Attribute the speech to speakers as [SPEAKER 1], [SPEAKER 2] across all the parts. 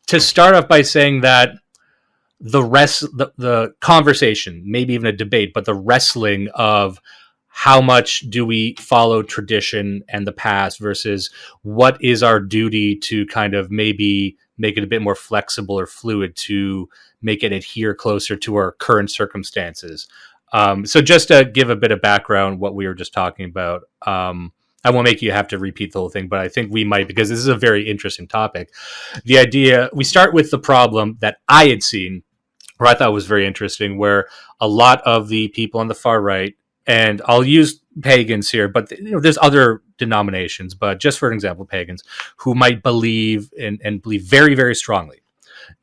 [SPEAKER 1] to start off by saying that the conversation, maybe even a debate, but the wrestling of how much do we follow tradition and the past versus what is our duty to kind of maybe make it a bit more flexible or fluid to make it adhere closer to our current circumstances. So just to give a bit of background, what we were just talking about, I won't make you have to repeat the whole thing, but I think we might, because this is a very interesting topic. The idea, we start with the problem that I had seen, or I thought was very interesting, where a lot of the people on the far right, and I'll use pagans here, but there's other denominations, but just for an example, pagans who might believe and believe very, very strongly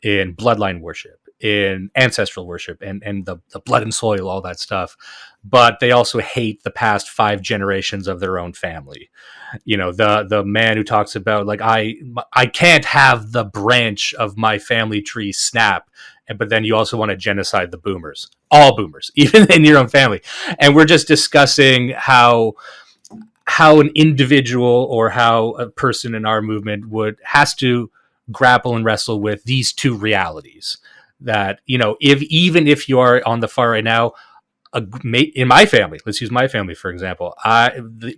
[SPEAKER 1] in bloodline worship, in ancestral worship, and the blood and soil, all that stuff. But they also hate the past 5 generations of their own family. The man who talks about, like, I can't have the branch of my family tree snap, but then you also want to genocide the boomers, all boomers, even in your own family. And we're just discussing how an individual or how a person in our movement has to grapple and wrestle with these two realities. That, if you are on the far right now, in my family, let's use my family for example.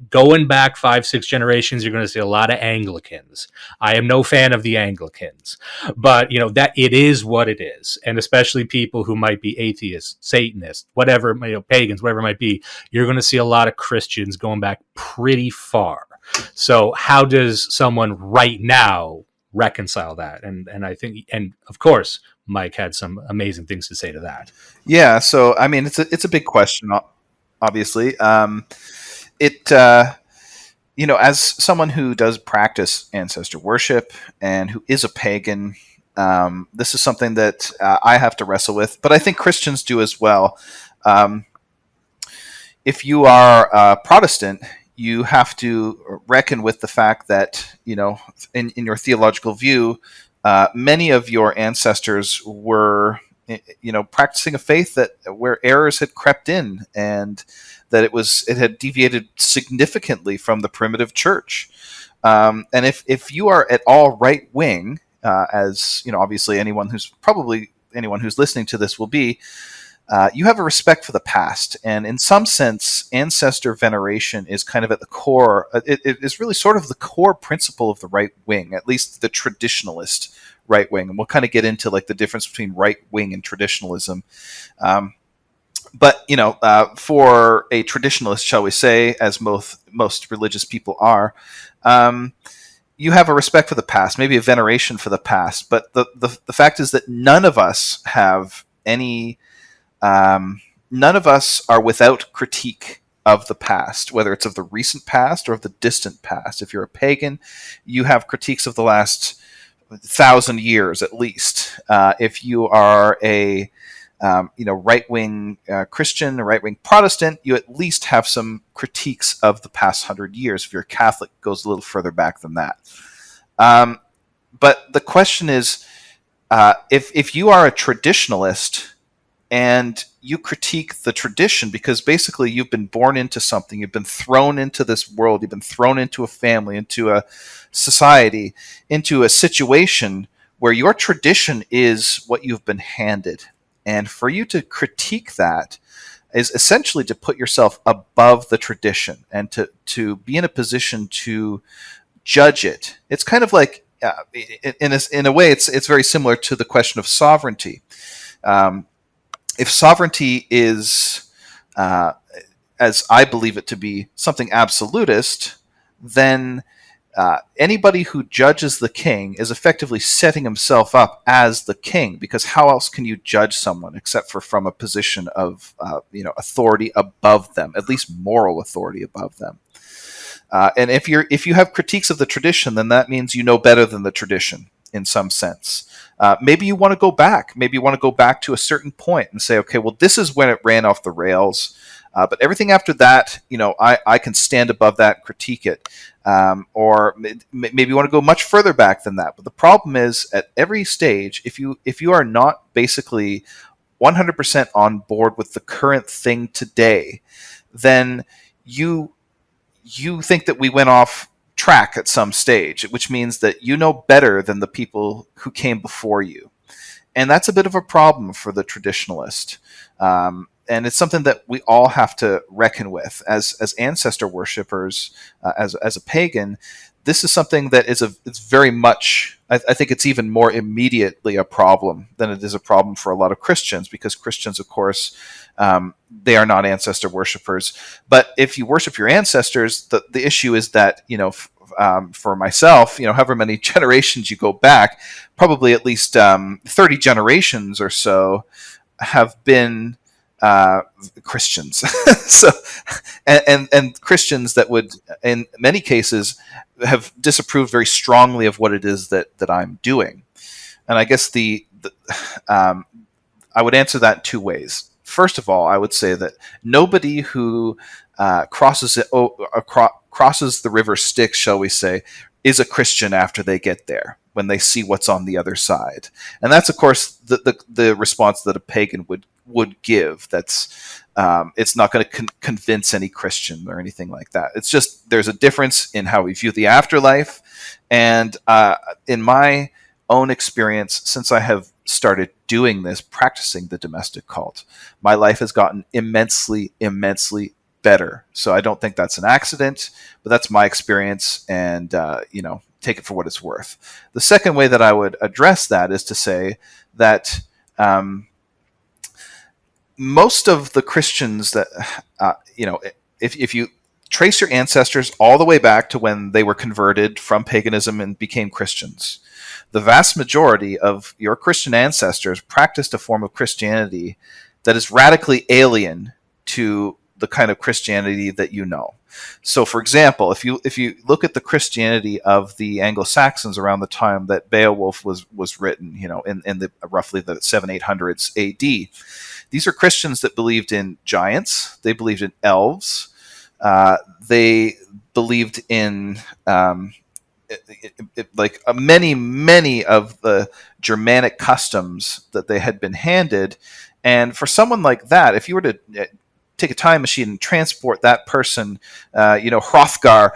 [SPEAKER 1] Going back 5-6 generations, you're going to see a lot of Anglicans. I am no fan of the Anglicans, but that it is what it is, and especially people who might be atheists, Satanists, whatever, pagans, whatever it might be. You're going to see a lot of Christians going back pretty far. So how does someone right now reconcile that? And I think, and of course, Mike had some amazing things to say to that.
[SPEAKER 2] Yeah, so I mean, it's a big question, obviously. As someone who does practice ancestor worship and who is a pagan, this is something that I have to wrestle with, but I think Christians do as well. If you are Protestant, you have to reckon with the fact that, in your theological view, many of your ancestors were, practicing a faith that where errors had crept in, and that it had deviated significantly from the primitive church. And if you are at all right wing, as obviously anyone who's listening to this will be, you have a respect for the past, and in some sense, ancestor veneration is kind of at the core. It is really sort of the core principle of the right wing, at least the traditionalist right wing, and we'll kind of get into like the difference between right wing and traditionalism. But for a traditionalist, shall we say, as most religious people are, you have a respect for the past, maybe a veneration for the past. But the fact is that none of us have any. None of us are without critique of the past, whether it's of the recent past or of the distant past. If you're a pagan, you have critiques of the last 1,000 years at least. If you are a right-wing Christian, a right-wing Protestant, you at least have some critiques of the past 100 years. If you're a Catholic, it goes a little further back than that. But the question is, if you are a traditionalist and you critique the tradition, because basically you've been born into something, you've been thrown into this world, you've been thrown into a family, into a society, into a situation where your tradition is what you've been handed. And for you to critique that is essentially to put yourself above the tradition and to be in a position to judge it. It's kind of like, in a way, it's very similar to the question of sovereignty. If sovereignty is, as I believe it to be, something absolutist, then anybody who judges the king is effectively setting himself up as the king, because how else can you judge someone except for from a position of authority above them, at least moral authority above them. And if you have critiques of the tradition, then that means you know better than the tradition in some sense. Maybe you want to go back. Maybe you want to go back to a certain point and say, okay, well, this is when it ran off the rails. But everything after that, I can stand above that and critique it. Or maybe you want to go much further back than that. But the problem is, at every stage, if you are not basically 100% on board with the current thing today, then you think that we went off track at some stage, which means that you know better than the people who came before you. And that's a bit of a problem for the traditionalist. And it's something that we all have to reckon with as ancestor worshippers, as a pagan. This is something that it's very much. I think it's even more immediately a problem than it is a problem for a lot of Christians, because Christians, of course, they are not ancestor worshippers. But if you worship your ancestors, the issue is that, for myself, however many generations you go back, probably at least 30 generations or so have been Christians. So, and Christians that would, in many cases, have disapproved very strongly of what it is that I'm doing. And I guess I would answer that in two ways. First of all, I would say that nobody who crosses the river Styx, shall we say, is a Christian after they get there, when they see what's on the other side. And that's, of course, the response that a pagan would give. That's it's not going to convince any Christian or anything like that. It's just there's a difference in how we view the afterlife. And in my own experience, since I have started doing this, practicing the domestic cult, my life has gotten immensely, immensely better. So I don't think that's an accident, but that's my experience, and take it for what it's worth. The second way that I would address that is to say that most of the Christians that if you trace your ancestors all the way back to when they were converted from paganism and became Christians, the vast majority of your Christian ancestors practiced a form of Christianity that is radically alien to the kind of Christianity that you know. So, for example, if you look at the Christianity of the Anglo-Saxons around the time that Beowulf was written, in the roughly the 700-800s A.D., these are Christians that believed in giants, they believed in elves, they believed in many of the Germanic customs that they had been handed. And for someone like that, if you were to take a time machine and transport that person, Hrothgar,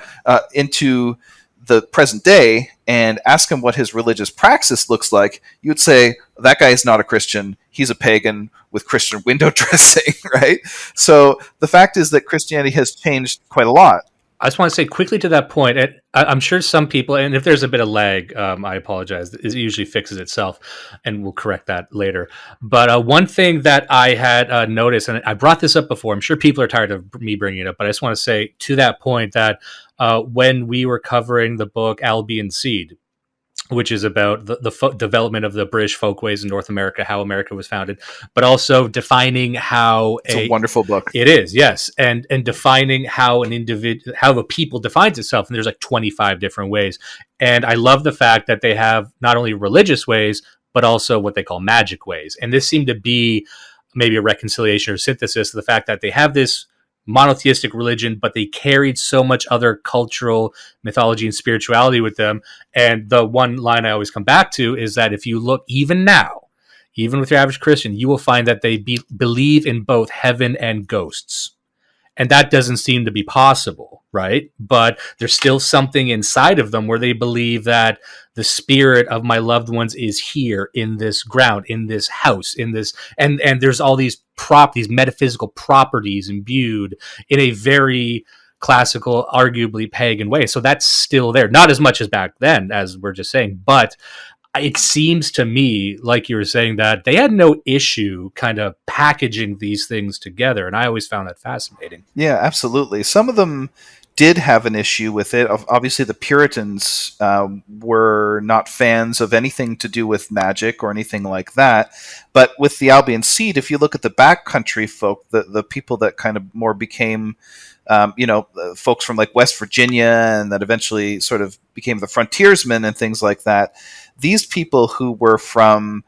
[SPEAKER 2] into the present day and ask him what his religious praxis looks like, you would say, that guy is not a Christian. He's a pagan with Christian window dressing, right? So the fact is that Christianity has changed quite a lot.
[SPEAKER 1] I just want to say quickly to that point, and I'm sure some people, and if there's a bit of lag, I apologize. It usually fixes itself, and we'll correct that later. But one thing that I had noticed, and I brought this up before, I'm sure people are tired of me bringing it up, but I just want to say to that point that when we were covering the book Albion Seed, which is about the development of the British folkways in North America, how America was founded, but also defining how
[SPEAKER 2] it's a wonderful book.
[SPEAKER 1] It is, yes, and defining how an individual, how a people defines itself, and there's like 25 different ways. And I love the fact that they have not only religious ways, but also what they call magic ways. And this seemed to be maybe a reconciliation or synthesis of the fact that they have this monotheistic religion, but they carried so much other cultural mythology and spirituality with them. And the one line I always come back to is that if you look even now, even with your average Christian, you will find that they believe in both heaven and ghosts. And that doesn't seem to be possible, right? But there's still something inside of them where they believe that the spirit of my loved ones is here in this ground, in this house, in this, and there's all these these metaphysical properties imbued in a very classical, arguably pagan way. So that's still there, not as much as back then, as we're just saying, but it seems to me, like you were saying, that they had no issue kind of packaging these things together. And I always found that fascinating.
[SPEAKER 2] Yeah, absolutely. Some of them did have an issue with it. Obviously, the Puritans were not fans of anything to do with magic or anything like that. But with the Albion Seed, if you look at the backcountry folk, the people that kind of more became folks from like West Virginia and that eventually sort of became the frontiersmen and things like that. These people who were from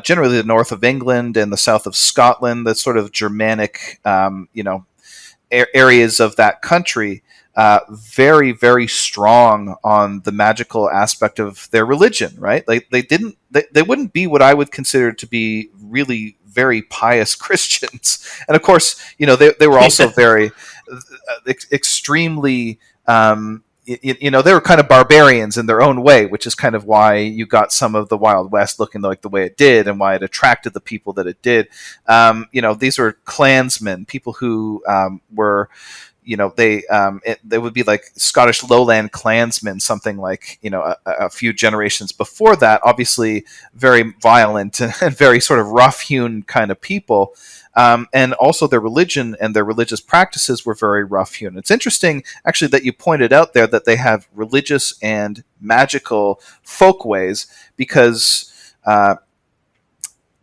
[SPEAKER 2] generally the north of England and the south of Scotland, the sort of Germanic, areas of that country, very, very strong on the magical aspect of their religion, right? Like they wouldn't be what I would consider to be really very pious Christians. And of course, they were also very extremely they were kind of barbarians in their own way, which is kind of why you got some of the Wild West looking like the way it did, and why it attracted the people that it did. These were clansmen, people who were, they would be like Scottish Lowland clansmen, something like, a few generations before that. Obviously, very violent and very sort of rough-hewn kind of people. And also their religion and their religious practices were very rough-hewn. It's interesting, actually, that you pointed out there that they have religious and magical folkways, because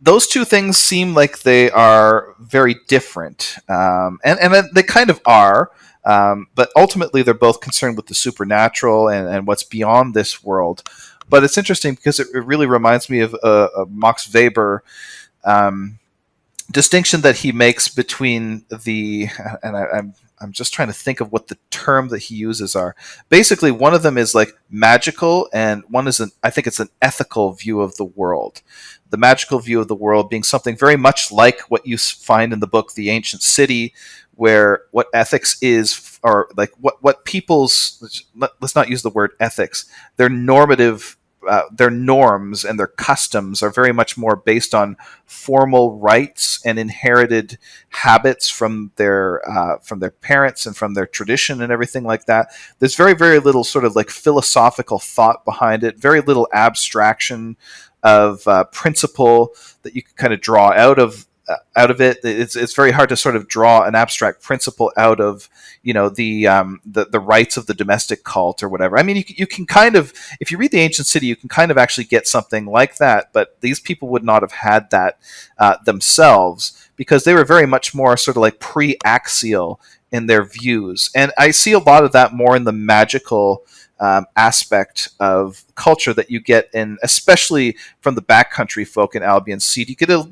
[SPEAKER 2] those two things seem like they are very different, and they kind of are. But ultimately, they're both concerned with the supernatural and what's beyond this world. But it's interesting because it really reminds me of Max Weber. Distinction that he makes between I'm just trying to think of what the term that he uses are. Basically, one of them is like magical, and one is I think it's an ethical view of the world. The magical view of the world being something very much like what you find in the book The Ancient City, where what ethics is, or like what people's, let's not use the word ethics, their normative, their norms and their customs are very much more based on formal rites and inherited habits from their parents and from their tradition and everything like that. There's very, very little sort of like philosophical thought behind it, very little abstraction of principle that you can kind of draw out of it. It's very hard to sort of draw an abstract principle out of the rites of the domestic cult or whatever. I mean, you can kind of, if you read The Ancient City, you can kind of actually get something like that. But these people would not have had that themselves, because they were very much more sort of like pre-axial in their views. And I see a lot of that more in the magical aspect of culture that you get in, especially from the backcountry folk in Albion Seed. You get a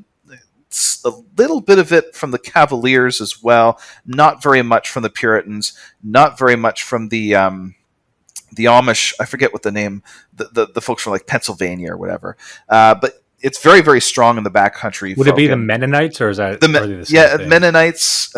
[SPEAKER 2] little bit of it from the Cavaliers as well, not very much from the Puritans, not very much from the Amish. I forget what the name, the folks from like Pennsylvania or whatever, but it's very, very strong in the backcountry.
[SPEAKER 1] Would it be the Mennonites, or is that
[SPEAKER 2] are they the same thing? Mennonites?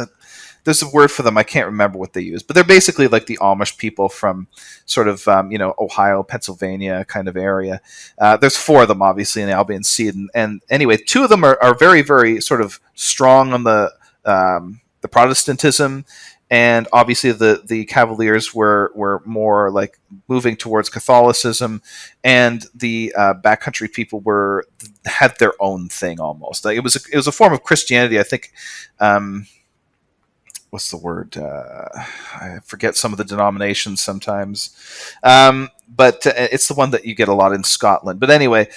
[SPEAKER 2] There's a word for them. I can't remember what they use, but they're basically like the Amish people from sort of, Ohio, Pennsylvania kind of area. There's four of them, obviously, in Albion Seed. And anyway, two of them are very, very sort of strong on the Protestantism. And obviously the Cavaliers were more like moving towards Catholicism, and the backcountry people had their own thing almost. Like it was a form of Christianity, I think. What's the word? I forget some of the denominations sometimes, but it's the one that you get a lot in Scotland. But anyway,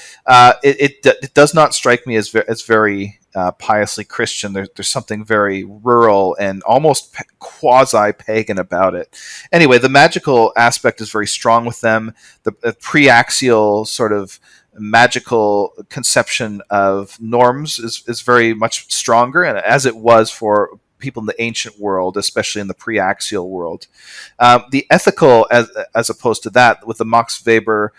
[SPEAKER 2] it does not strike me as very piously Christian. There's something very rural and almost quasi-pagan about it. Anyway, the magical aspect is very strong with them. The pre-axial sort of magical conception of norms is very much stronger, and as it was for people in the ancient world, especially in the pre-axial world. The ethical, as opposed to that, with the Max Weber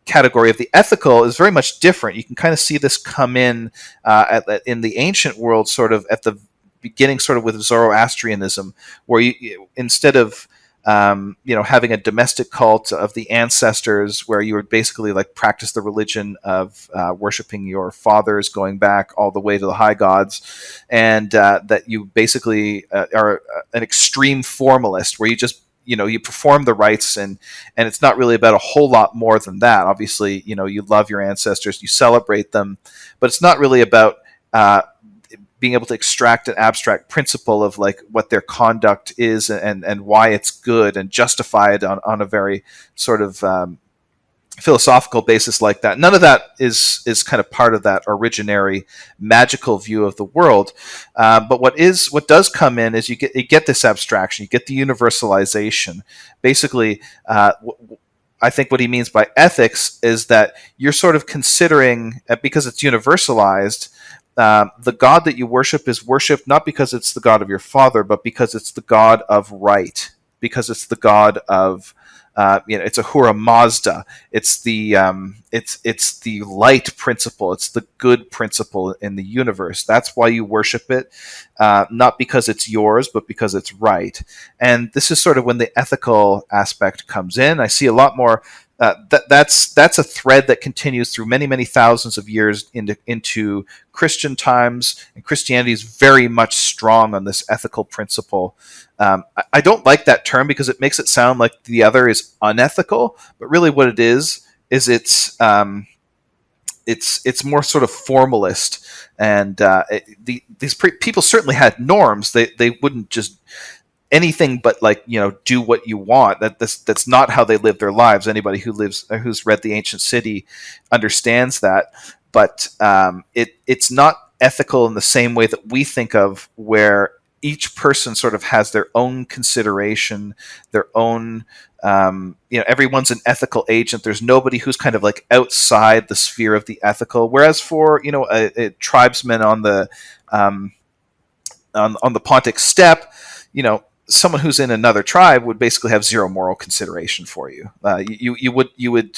[SPEAKER 2] category of the ethical, is very much different. You can kind of see this come in the ancient world, sort of at the beginning, sort of with Zoroastrianism, where you instead of having a domestic cult of the ancestors, where you would basically like practice the religion of worshiping your fathers, going back all the way to the high gods, and that you basically are an extreme formalist, where you just you perform the rites, and it's not really about a whole lot more than that. Obviously, you love your ancestors, you celebrate them, but it's not really about being able to extract an abstract principle of like what their conduct is and why it's good, and justify it on a very sort of philosophical basis like that. None of that is kind of part of that originary magical view of the world. But what does come in is you get this abstraction, you get the universalization. Basically, I think what he means by ethics is that you're sort of considering, because it's universalized, the God that you worship is worshipped not because it's the God of your father, but because it's the God of right, because it's the God of It's Ahura Mazda. It's the light principle. It's the good principle in the universe. That's why you worship it, not because it's yours, but because it's right. And this is sort of when the ethical aspect comes in. I see a lot more. That's a thread that continues through many thousands of years into Christian times, and Christianity is very much strong on this ethical principle. I don't like that term because it makes it sound like the other is unethical, but really what it is it's more sort of formalist, and these people certainly had norms. They wouldn't just anything but do what you want. That's not how they live their lives. Anybody who's read the Ancient City understands that. But it's not ethical in the same way that we think of, where each person sort of has their own consideration, their own everyone's an ethical agent. There's nobody who's kind of like outside the sphere of the ethical. Whereas for a tribesman on the on the Pontic steppe, someone who's in another tribe would basically have zero moral consideration for you. You would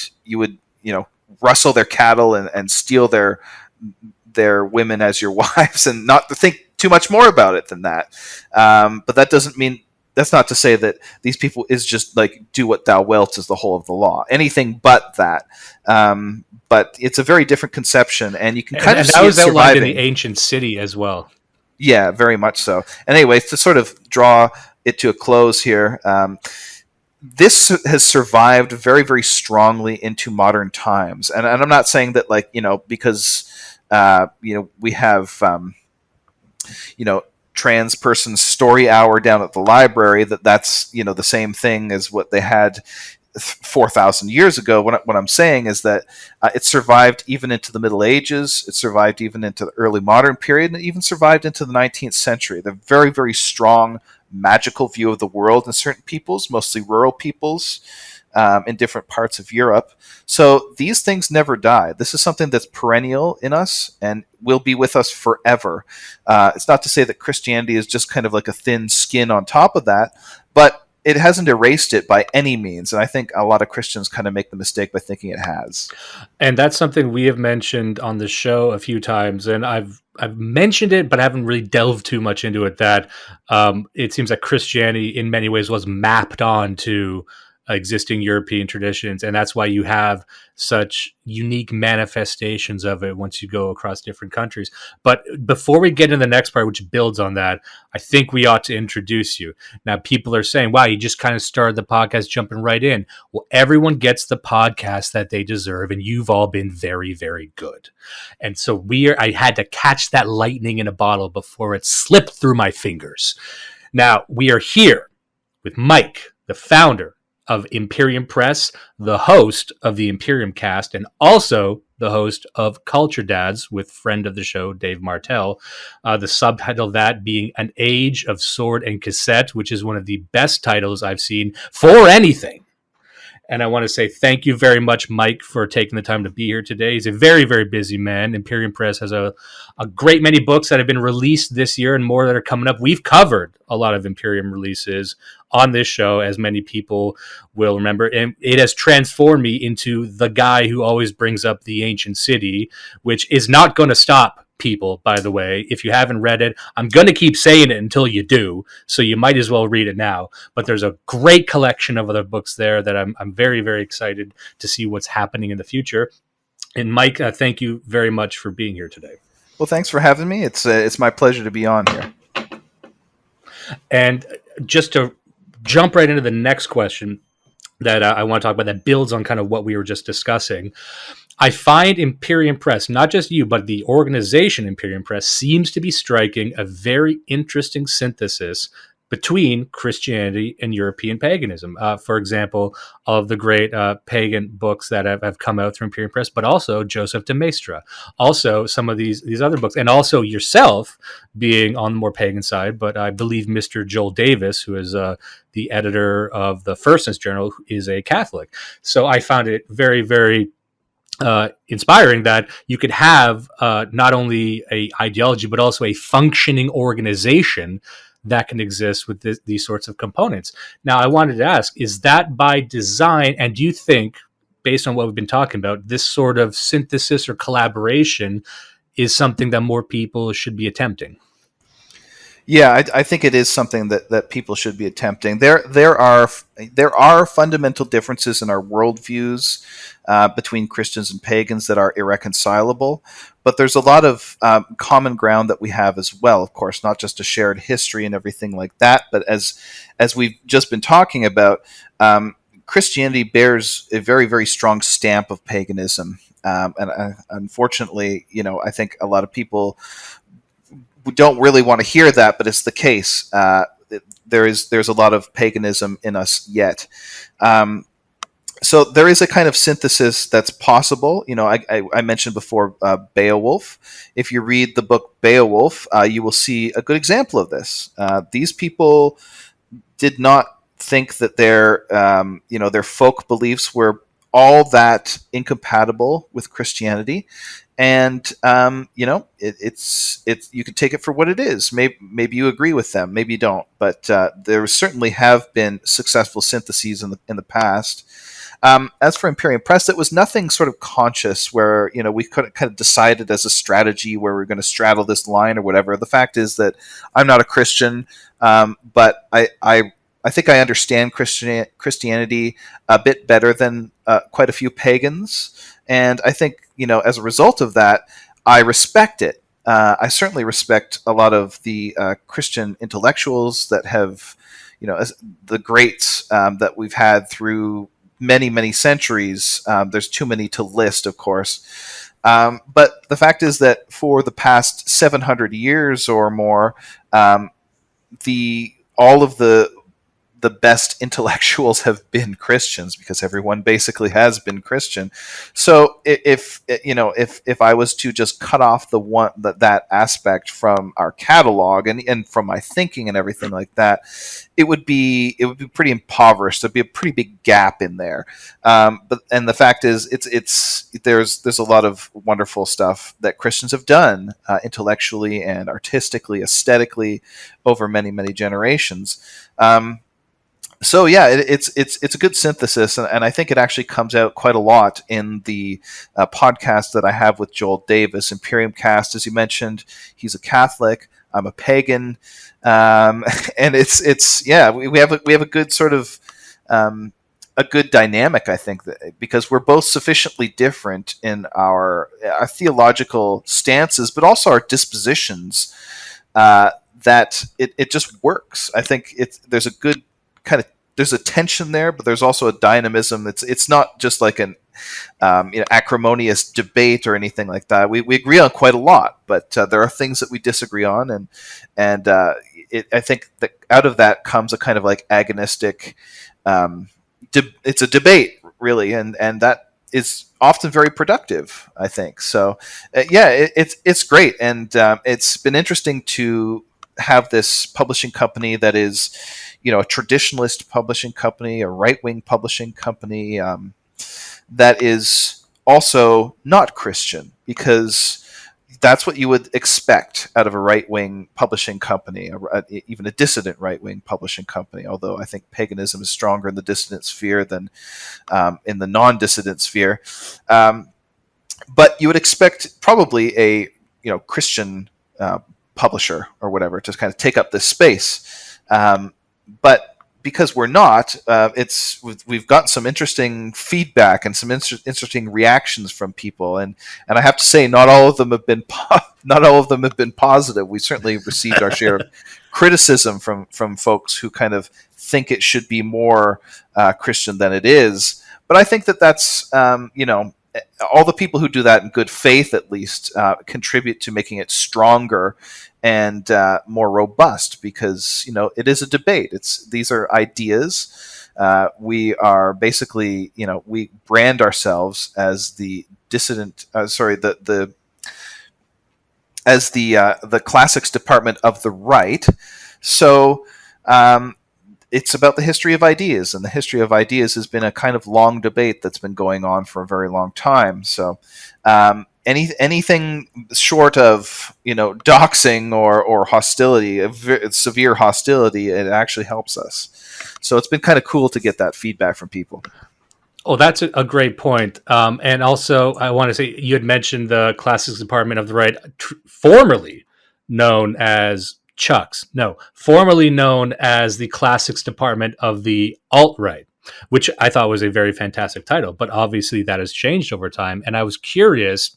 [SPEAKER 2] rustle their cattle and steal their women as your wives, and not to think too much more about it than that. But that doesn't mean. That's not to say that these people is just like do what thou wilt is the whole of the law. Anything but that. But it's a very different conception, and you can kind of see
[SPEAKER 1] that was
[SPEAKER 2] it
[SPEAKER 1] outlined in
[SPEAKER 2] surviving.
[SPEAKER 1] the Ancient City as well.
[SPEAKER 2] Yeah, very much so. And anyways, to sort of draw it to a close here, this has survived very strongly into modern times. And I'm not saying that because we have trans person's story hour down at the library, that's the same thing as what they had 4,000 years ago. What I'm saying is that it survived even into the Middle Ages, it survived even into the early modern period, and it even survived into the 19th century. The very strong magical view of the world in certain peoples, mostly rural peoples, in different parts of Europe. So these things never die. This is something that's perennial in us and will be with us forever. It's not to say that Christianity is just kind of like a thin skin on top of that, but it hasn't erased it by any means. And I think a lot of Christians kind of make the mistake by thinking it has.
[SPEAKER 1] And that's something we have mentioned on the show a few times, and I've mentioned it, but I haven't really delved too much into it. That it seems that Christianity, in many ways, was mapped on to existing European traditions, and that's why you have such unique manifestations of it once you go across different countries. But before we get into the next part, which builds on that, I think we ought to introduce you. Now, people are saying, wow, you just kind of started the podcast jumping right in. Well, everyone gets the podcast that they deserve, and you've all been very good. And so I had to catch that lightning in a bottle before it slipped through my fingers. Now, we are here with Mike, the founder of Imperium Press, the host of the Imperium Cast, and also the host of Culture Dads with friend of the show, Dave Martell. The subtitle of that being An Age of Sword and Cassette, which is one of the best titles I've seen for anything. And I want to say thank you very much, Mike, for taking the time to be here today. He's a very busy man. Imperium Press has a great many books that have been released this year and more that are coming up. We've covered a lot of Imperium releases on this show, as many people will remember. And it has transformed me into the guy who always brings up the Ancient City, which is not going to stop, people, by the way. If you haven't read it, I'm going to keep saying it until you do, so you might as well read it now. But there's a great collection of other books there that I'm very excited to see what's happening in the future. And Mike, thank you very much for being here today.
[SPEAKER 2] Well, thanks for having me. It's my pleasure to be on here.
[SPEAKER 1] And just to jump right into the next question that I want to talk about, that builds on kind of what we were just discussing. I find Imperium Press, not just you, but the organization Imperium Press, seems to be striking a very interesting synthesis between Christianity and European paganism. For example, of the great pagan books that have come out through Imperium Press, but also Joseph de Maistre, also some of these other books, and also yourself being on the more pagan side. But I believe Mr. Joel Davis, who is the editor of the Firstness Journal, is a Catholic. So I found it very inspiring that you could have not only a ideology but also a functioning organization that can exist with these sorts of components. Now, I wanted to ask, is that by design? And do you think, based on what we've been talking about, this sort of synthesis or collaboration is something that more people should be attempting?
[SPEAKER 2] Yeah, I think it is something that people should be attempting. There are fundamental differences in our worldviews between Christians and pagans that are irreconcilable, but there's a lot of common ground that we have as well. Of course, not just a shared history and everything like that, but as we've just been talking about, Christianity bears a very very strong stamp of paganism, and unfortunately, I think a lot of people don't really want to hear that, but it's the case. There's a lot of paganism in us yet. So there is a kind of synthesis that's possible. I mentioned before Beowulf. If you read the book Beowulf, you will see a good example of this. These people did not think that their folk beliefs were all that incompatible with Christianity, and it's you can take it for what it is. Maybe you agree with them, maybe you don't, but there certainly have been successful syntheses in the past. As for Imperium Press, it was nothing sort of conscious where we kind of decided as a strategy where we're going to straddle this line or whatever. The fact is that I'm not a Christian, but I think I understand Christianity a bit better than quite a few pagans, and I think as a result of that, I respect it. I certainly respect a lot of the Christian intellectuals that have, as the greats that we've had through many, many centuries. There's too many to list, of course. But the fact is that for the past 700 years or more, all of the best intellectuals have been Christians, because everyone basically has been Christian. So if I was to just cut off that aspect from our catalog and from my thinking and everything like that, it would be pretty impoverished. There'd be a pretty big gap in there. And the fact is, there's a lot of wonderful stuff that Christians have done intellectually and artistically, aesthetically, over many many generations. So yeah, it's a good synthesis, and I think it actually comes out quite a lot in the podcast that I have with Joel Davis, Imperium Cast. As you mentioned, he's a Catholic. I'm a pagan, and we have a good sort of a good dynamic, I think, because we're both sufficiently different in our theological stances, but also our dispositions, that it just works. I think there's a good there's a tension there, but there's also a dynamism. It's not just like an acrimonious debate or anything like that. We agree on quite a lot, but there are things that we disagree on, and I think that out of that comes a kind of like agonistic. It's a debate, really, and that is often very productive, I think. So it's great, and it's been interesting to have this publishing company that is, a traditionalist publishing company, a right-wing publishing company, that is also not Christian, because that's what you would expect out of a right-wing publishing company, even a dissident right-wing publishing company. Although I think paganism is stronger in the dissident sphere than in the non-dissident sphere. But you would expect probably a Christian publisher or whatever to kind of take up this space. But because we're not, we've gotten some interesting feedback and some interesting reactions from people, and I have to say, not all of them have been positive. We certainly received our share of criticism from folks who kind of think it should be more Christian than it is. But I think that's all the people who do that in good faith, at least, contribute to making it stronger and more robust, because it is a debate. These are ideas. We are basically, we brand ourselves as the dissident. As the classics department of the right. So it's about the history of ideas, and the history of ideas has been a kind of long debate that's been going on for a very long time. So anything short of doxing or hostility, severe hostility, it actually helps us. So it's been kind of cool to get that feedback from people.
[SPEAKER 1] Oh, that's a great point. And also, I want to say you had mentioned the Classics Department of the Right, formerly known as Chucks. No, formerly known as the Classics Department of the Alt Right, which I thought was a very fantastic title. But obviously, that has changed over time. And I was curious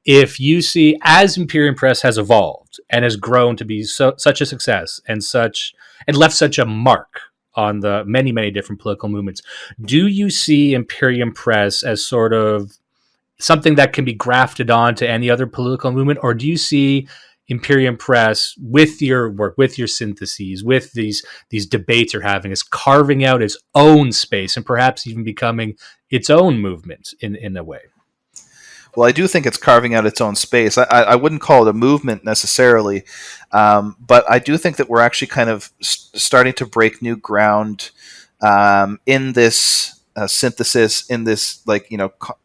[SPEAKER 1] if you see, as Imperium Press has evolved and has grown to be such a success and left such a mark on the many different political movements, do you see Imperium Press as sort of something that can be grafted on to any other political movement, or do you see Imperium Press, with your work, with your syntheses, with these debates you're having, as carving out its own space and perhaps even becoming its own movement in a way?
[SPEAKER 2] Well, I do think it's carving out its own space. I wouldn't call it a movement necessarily, but I do think that we're actually kind of starting to break new ground in this synthesis, in this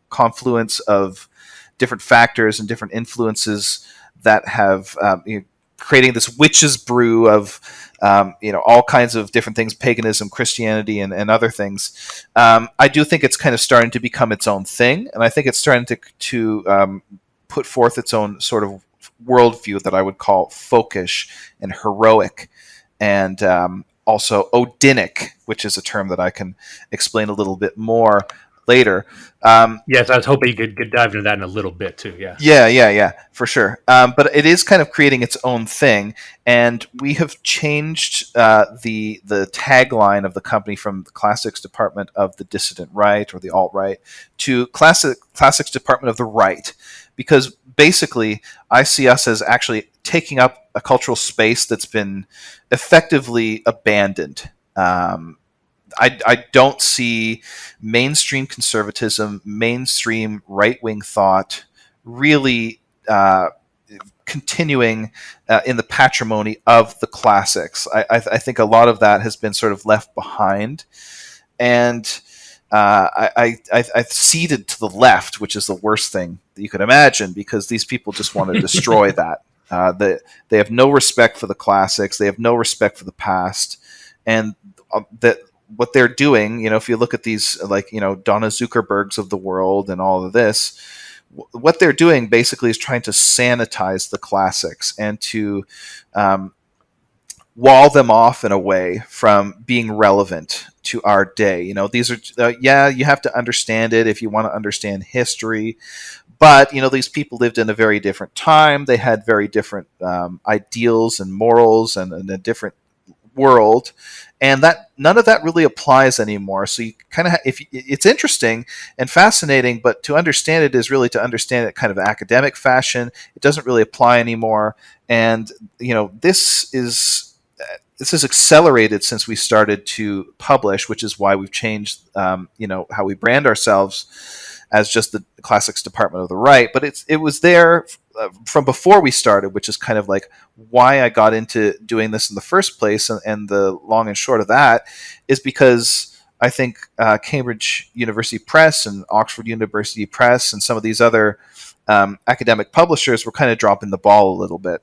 [SPEAKER 2] confluence of different factors and different influences that have creating this witch's brew of all kinds of different things, paganism, Christianity, and other things. I do think it's kind of starting to become its own thing, and I think it's starting to put forth its own sort of worldview that I would call folkish and heroic, and also Odinic, which is a term that I can explain a little bit more later.
[SPEAKER 1] Yes, I was hoping you could dive into that in a little bit too. Yeah.
[SPEAKER 2] Yeah, for sure. But it is kind of creating its own thing, and we have changed the tagline of the company from the Classics Department of the Dissident Right or the Alt Right to Classics Department of the Right, because basically I see us as actually taking up a cultural space that's been effectively abandoned. I don't see mainstream conservatism, mainstream right wing thought really continuing in the patrimony of the classics. I think a lot of that has been sort of left behind. And I've ceded to the left, which is the worst thing that you could imagine, because these people just want to destroy that. They have no respect for the classics. They have no respect for the past. And that what they're doing, if you look at these, Donna Zuckerbergs of the world and all of this, what they're doing basically is trying to sanitize the classics and to wall them off in a way from being relevant to our day. These are, you have to understand it if you want to understand history. But these people lived in a very different time. They had very different ideals and morals and a different world, and that none of that really applies anymore. So you kind of it's interesting and fascinating, but to understand it is really to understand it kind of academic fashion. It doesn't really apply anymore, and this is accelerated since we started to publish, which is why we've changed how we brand ourselves as just the Classics Department of the Right. But it was there from before we started, which is kind of like why I got into doing this in the first place. And the long and short of that is because I think Cambridge University Press and Oxford University Press and some of these other academic publishers were kind of dropping the ball a little bit.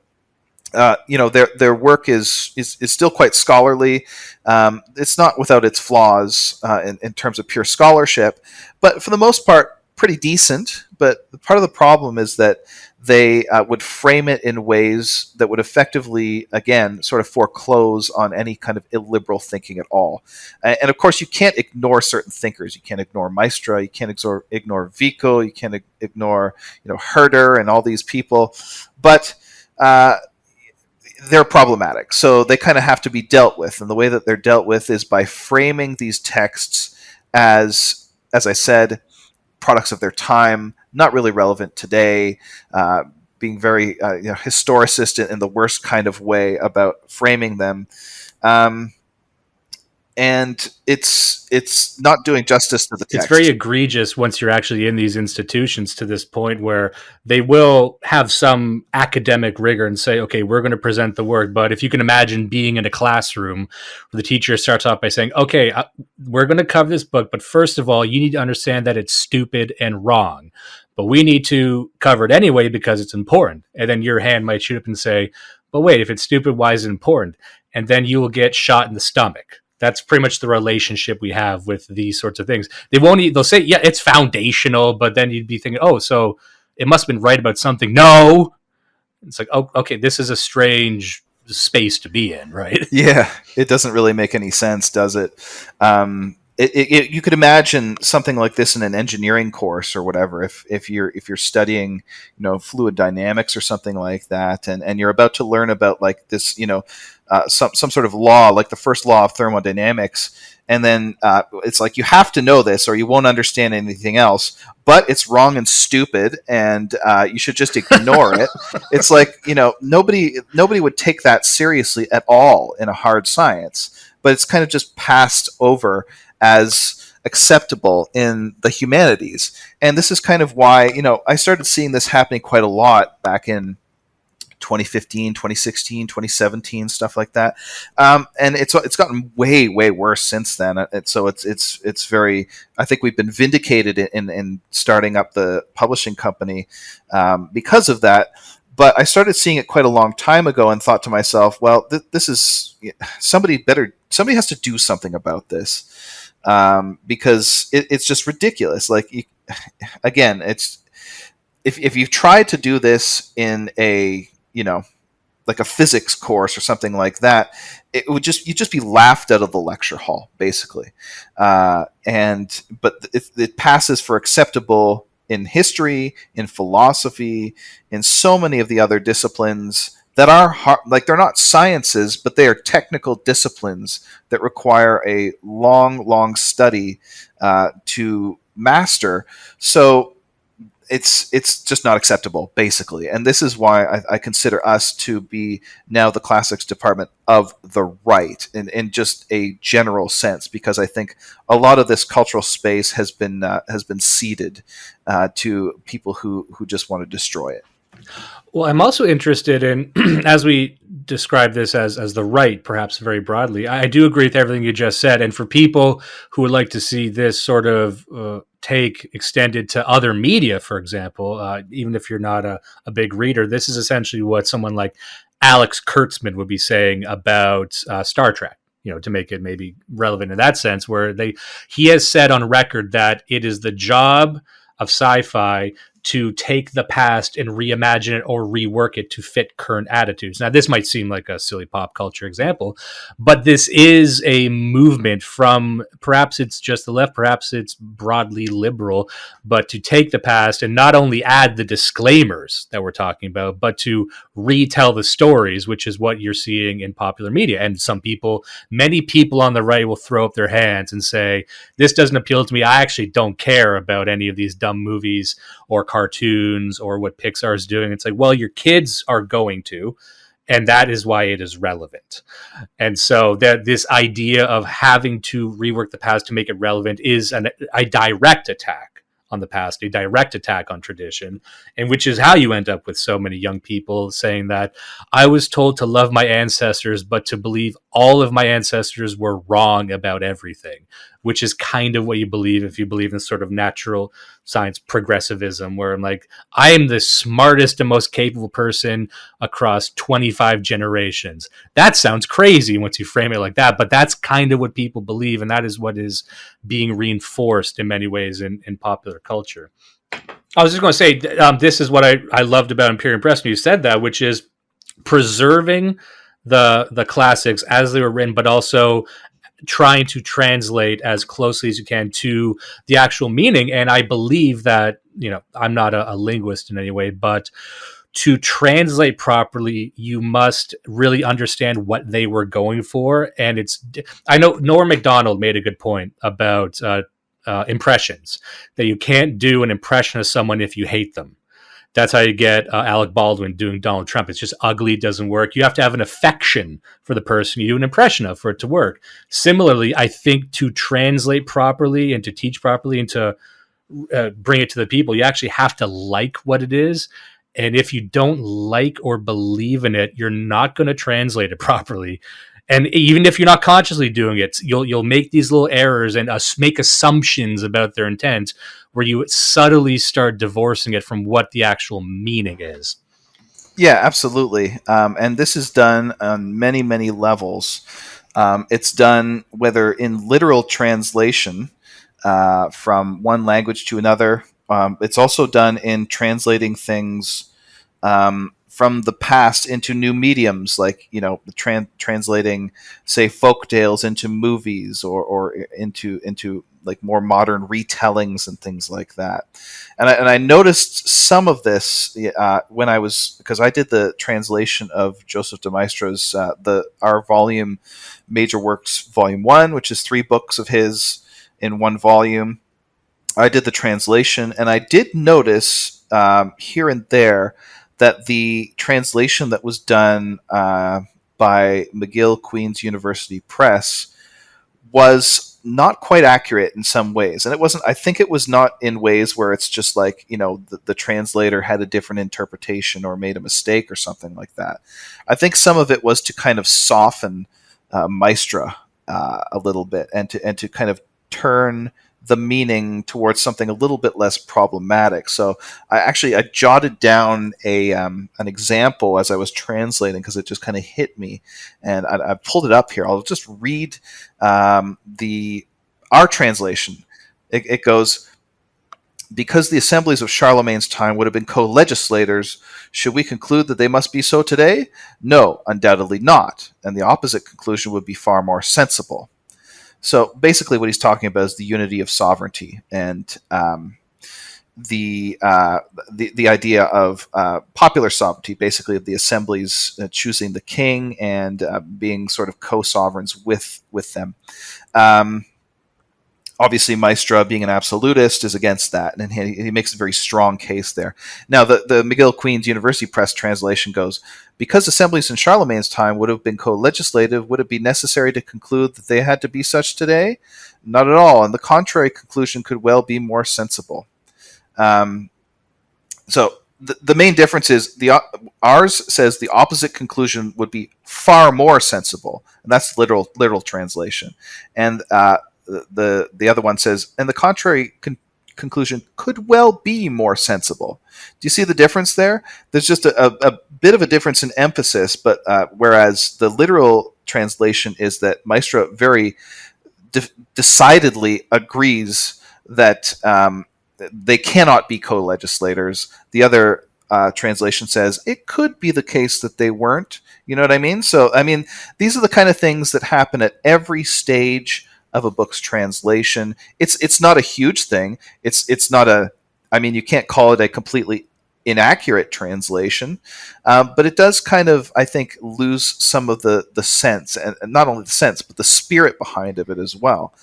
[SPEAKER 2] Their work is still quite scholarly. It's not without its flaws in terms of pure scholarship, but for the most part, pretty decent. But part of the problem is that they would frame it in ways that would effectively, again, sort of foreclose on any kind of illiberal thinking at all. And of course, you can't ignore certain thinkers. You can't ignore Maestra. You can't ignore Vico. You can't ignore Herder and all these people. But they're problematic. So they kind of have to be dealt with. And the way that they're dealt with is by framing these texts as I said, products of their time, not really relevant today, being very historicist in the worst kind of way about framing them. and it's not doing justice to the
[SPEAKER 1] It's very
[SPEAKER 2] text.
[SPEAKER 1] egregious once you're actually in these institutions to this point where they will have some academic rigor and say, okay, we're going to present the work. But if you can imagine being in a classroom where the teacher starts off by saying, okay, we're going to cover this book, but first of all, you need to understand that it's stupid and wrong. But we need to cover it anyway because it's important. And then your hand might shoot up and say, but wait, if it's stupid, why is it important? And then you will get shot in the stomach. That's pretty much the relationship we have with these sorts of things. They'll say, yeah, it's foundational, but then you'd be thinking, oh, so it must have been right about something. No, it's like, oh, okay, this is a strange space to be in, right?
[SPEAKER 2] Yeah, it doesn't really make any sense, does it? You could imagine something like this in an engineering course or whatever. If you're studying, fluid dynamics or something like that, and you're about to learn about like this, some sort of law, like the first law of thermodynamics, and then it's like you have to know this or you won't understand anything else. But it's wrong and stupid, and you should just ignore it. It's like nobody would take that seriously at all in a hard science, but it's kind of just passed over as acceptable in the humanities. And this is kind of why, I started seeing this happening quite a lot back in 2015, 2016, 2017, stuff like that. And it's gotten way worse since then. So it's very, I think we've been vindicated in starting up the publishing company because of that. But I started seeing it quite a long time ago and thought to myself, well, this is somebody has to do something about this. Because it's just ridiculous. Like, again, it's if you've tried to do this in a like a physics course or something like that, you'd just be laughed out of the lecture hall, basically. But it passes for acceptable in history, in philosophy, in so many of the other disciplines that are hard, like they're not sciences, but they are technical disciplines that require a long study to master. So it's just not acceptable, basically. And this is why I consider us to be now the classics department of the right in just a general sense, because I think a lot of this cultural space has been ceded to people who just want to destroy it.
[SPEAKER 1] Well, I'm also interested in, as we describe this as the right, perhaps very broadly, I do agree with everything you just said. And for people who would like to see this sort of take extended to other media, for example, even if you're not a big reader, this is essentially what someone like Alex Kurtzman would be saying about Star Trek. To make it maybe relevant in that sense, where he has said on record that it is the job of sci-fi to take the past and reimagine it or rework it to fit current attitudes. Now, this might seem like a silly pop culture example, but this is a movement from, perhaps it's just the left, perhaps it's broadly liberal, but to take the past and not only add the disclaimers that we're talking about, but to retell the stories, which is what you're seeing in popular media. And many people on the right will throw up their hands and say, this doesn't appeal to me. I actually don't care about any of these dumb movies or cartoons or what Pixar is doing. It's like, well, your kids are going to, and that is why it is relevant. And so that this idea of having to rework the past to make it relevant is a direct attack on the past, a direct attack on tradition, and which is how you end up with so many young people saying that I was told to love my ancestors, but to believe all of my ancestors were wrong about everything, which is kind of what you believe if you believe in sort of natural science progressivism, where I'm like, I am the smartest and most capable person across 25 generations. That sounds crazy once you frame it like that, but that's kind of what people believe, and that is what is being reinforced in many ways in popular culture. I was just going to say, this is what I loved about Imperium Press when you said that, which is preserving the classics as they were written, but also trying to translate as closely as you can to the actual meaning. And I believe that, I'm not a linguist in any way, but to translate properly, you must really understand what they were going for. And I know Norm Macdonald made a good point about impressions, that you can't do an impression of someone if you hate them. That's how you get Alec Baldwin doing Donald Trump. It's just ugly, it doesn't work. You have to have an affection for the person you do an impression of for it to work. Similarly, I think to translate properly and to teach properly and to bring it to the people, you actually have to like what it is. And if you don't like or believe in it, you're not going to translate it properly. And even if you're not consciously doing it, you'll make these little errors and make assumptions about their intent, where you subtly start divorcing it from what the actual meaning is.
[SPEAKER 2] Yeah, absolutely. And this is done on many, many levels. It's done whether in literal translation from one language to another. It's also done in translating things from the past into new mediums, like translating, say, folk tales into movies, or into like more modern retellings and things like that. And I noticed some of this when I was, because I did the translation of Joseph de Maistro's our volume, Major Works Volume 1, which is 3 books of his in one volume. I did the translation, and I did notice here and there that the translation that was done by McGill Queen's University Press was not quite accurate in some ways. And it wasn't, I think it was not in ways where it's just like, the translator had a different interpretation or made a mistake or something like that. I think some of it was to kind of soften Maestra a little bit, and to kind of turn the meaning towards something a little bit less problematic. So I jotted down an example as I was translating, because it just kind of hit me, and I pulled it up here. I'll just read our translation. It goes, because the assemblies of Charlemagne's time would have been co-legislators, should we conclude that they must be so today? No, undoubtedly not, and the opposite conclusion would be far more sensible. So basically, what he's talking about is the unity of sovereignty, and the idea of popular sovereignty, basically of the assemblies choosing the king and being sort of co-sovereigns with them. Obviously, Maestra, being an absolutist, is against that, and he makes a very strong case there. Now, the McGill Queen's University Press translation goes, because assemblies in Charlemagne's time would have been co-legislative, would it be necessary to conclude that they had to be such today? Not at all, and the contrary conclusion could well be more sensible. So the main difference is ours says the opposite conclusion would be far more sensible, and that's literal translation, and the other one says, and the contrary conclusion could well be more sensible. Do you see the difference there? There's just a bit of a difference in emphasis, but whereas the literal translation is that Maestra very decidedly agrees that they cannot be co-legislators. The other translation says it could be the case that they weren't. You know what I mean? So, I mean, these are the kind of things that happen at every stage of a book's translation. It's not a huge thing. It's not a. I mean, you can't call it a completely inaccurate translation, but it does kind of, I think, lose some of the sense, and not only the sense, but the spirit behind of it as well.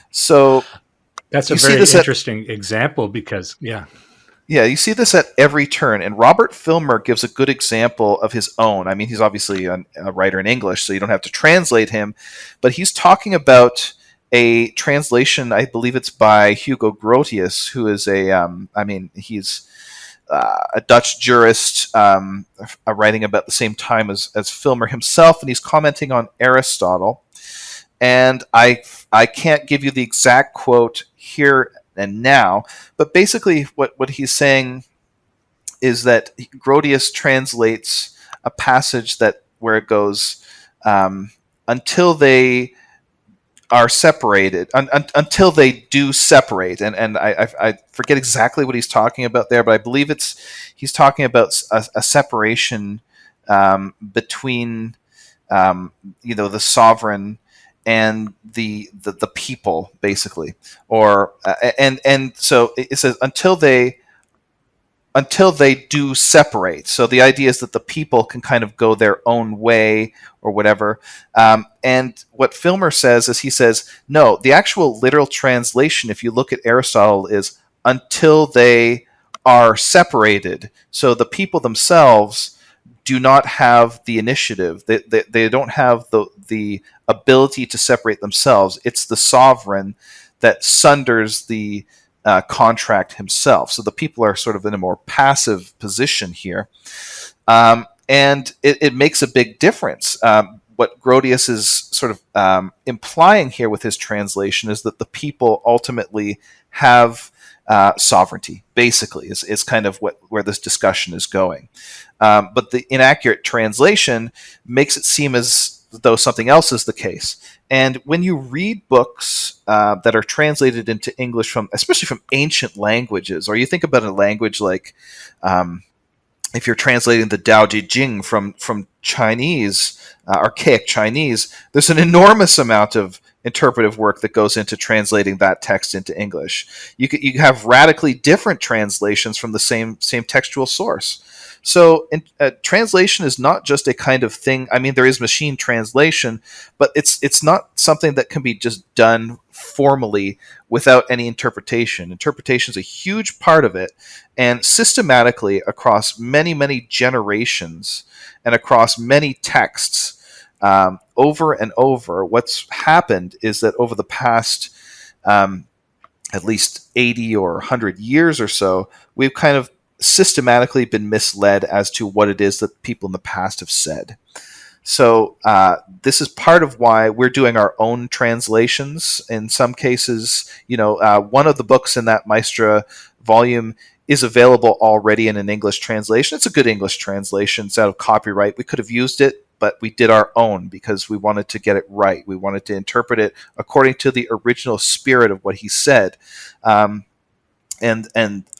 [SPEAKER 2] So
[SPEAKER 1] That's a
[SPEAKER 2] you see
[SPEAKER 1] very
[SPEAKER 2] this
[SPEAKER 1] interesting example because, yeah.
[SPEAKER 2] Yeah, you see this at every turn, and Robert Filmer gives a good example of his own. I mean, he's obviously a writer in English, so you don't have to translate him, but he's talking about a translation, I believe it's by Hugo Grotius, who is he's a Dutch jurist writing about the same time as Filmer himself, and he's commenting on Aristotle. And I can't give you the exact quote here and now, but basically what he's saying is that Grotius translates a passage where it goes, until they are separated, until they do separate, and I forget exactly what he's talking about there, but I believe he's talking about a separation between the sovereign and the people, basically, or and so it says until they do separate. So the idea is that the people can kind of go their own way or whatever. And what Filmer says is, he says, no, the actual literal translation, if you look at Aristotle, is until they are separated. So the people themselves do not have the initiative. They don't have the ability to separate themselves. It's the sovereign that sunders the contract himself. So the people are sort of in a more passive position here. And it makes a big difference. What Grotius is sort of implying here with his translation is that the people ultimately have sovereignty, basically, is kind of where this discussion is going. But the inaccurate translation makes it seem as though something else is the case. And when you read books that are translated into English from, especially from ancient languages, or you think about a language like, if you're translating the Tao Te Ching from Chinese, archaic Chinese, there's an enormous amount of interpretive work that goes into translating that text into English. You have radically different translations from the same textual source. So translation is not just a kind of thing. I mean, there is machine translation, but it's not something that can be just done formally without any interpretation. Interpretation is a huge part of it, and systematically across many generations and across many texts, over and over, what's happened is that over the past at least 80 or 100 years or so, we've kind of systematically been misled as to what it is that people in the past have said. So this is part of why we're doing our own translations. In some cases, one of the books in that Maestra volume is available already in an English translation. It's a good English translation. It's out of copyright. We could have used it, but we did our own because we wanted to get it right. We wanted to interpret it according to the original spirit of what he said. And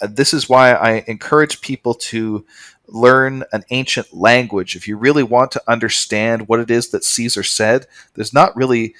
[SPEAKER 2] this is why I encourage people to learn an ancient language. If you really want to understand what it is that Caesar said, there's not really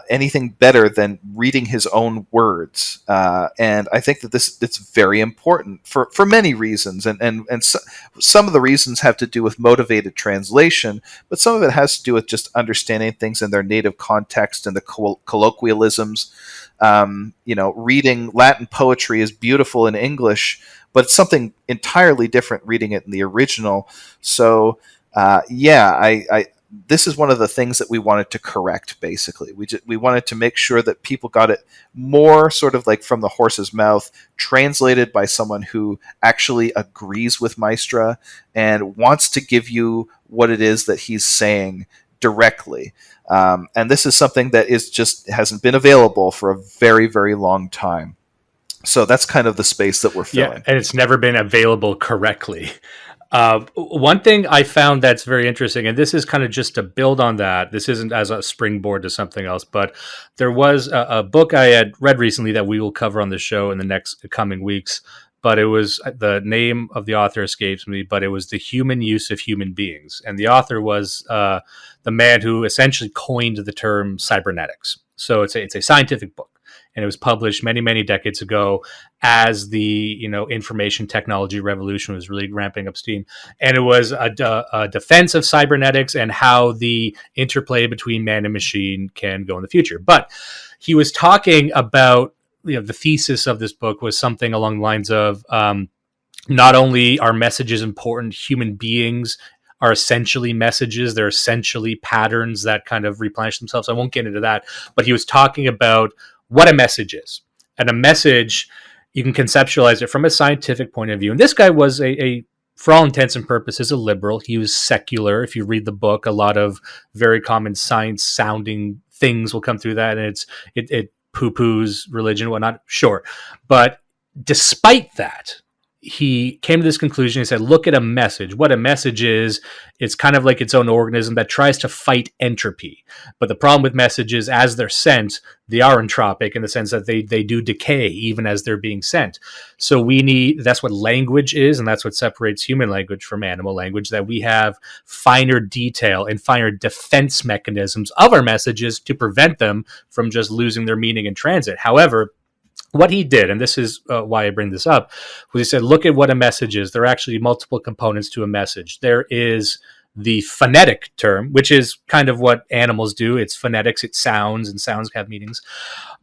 [SPEAKER 2] anything better than reading his own words. And I think that it's very important for many reasons. And so, some of the reasons have to do with motivated translation, but some of it has to do with just understanding things in their native context and the colloquialisms. Reading Latin poetry is beautiful in English, but it's something entirely different reading it in the original. So, this is one of the things that we wanted to correct. Basically, we wanted to make sure that people got it more sort of like from the horse's mouth, translated by someone who actually agrees with Maestra and wants to give you what it is that he's saying directly. And this is something that hasn't been available for a very, very long time. So that's kind of the space that we're filling.
[SPEAKER 1] Yeah, and it's never been available correctly. One thing I found that's very interesting, and this is kind of just to build on that, this isn't as a springboard to something else, but there was a book I had read recently that we will cover on the show in the next coming weeks, but it was, the name of the author escapes me, but it was The Human Use of Human Beings. And the author was the man who essentially coined the term cybernetics. So it's a scientific book. And it was published many decades ago as the information technology revolution was really ramping up steam, and it was a defense of cybernetics and how the interplay between man and machine can go in the future. But he was talking about the thesis of this book was something along the lines of not only are messages important, human beings are essentially messages. They're essentially patterns that kind of replenish themselves. I won't get into that, but he was talking about what a message is. And a message, you can conceptualize it from a scientific point of view. And this guy was for all intents and purposes, a liberal. He was secular. If you read the book, a lot of very common science sounding things will come through that. And it poo-poos religion and whatnot. Sure. But despite that, he came to this conclusion. He said, look at a message. What a message is, it's kind of like its own organism that tries to fight entropy. But the problem with messages, as they're sent, they are entropic in the sense that they do decay even as they're being sent. So that's what language is, and that's what separates human language from animal language, that we have finer detail and finer defense mechanisms of our messages to prevent them from just losing their meaning in transit. However, what he did, and this is why I bring this up, was he said, look at what a message is. There are actually multiple components to a message. There is the phonetic term, which is kind of what animals do. It's phonetics, it sounds, and sounds have meanings.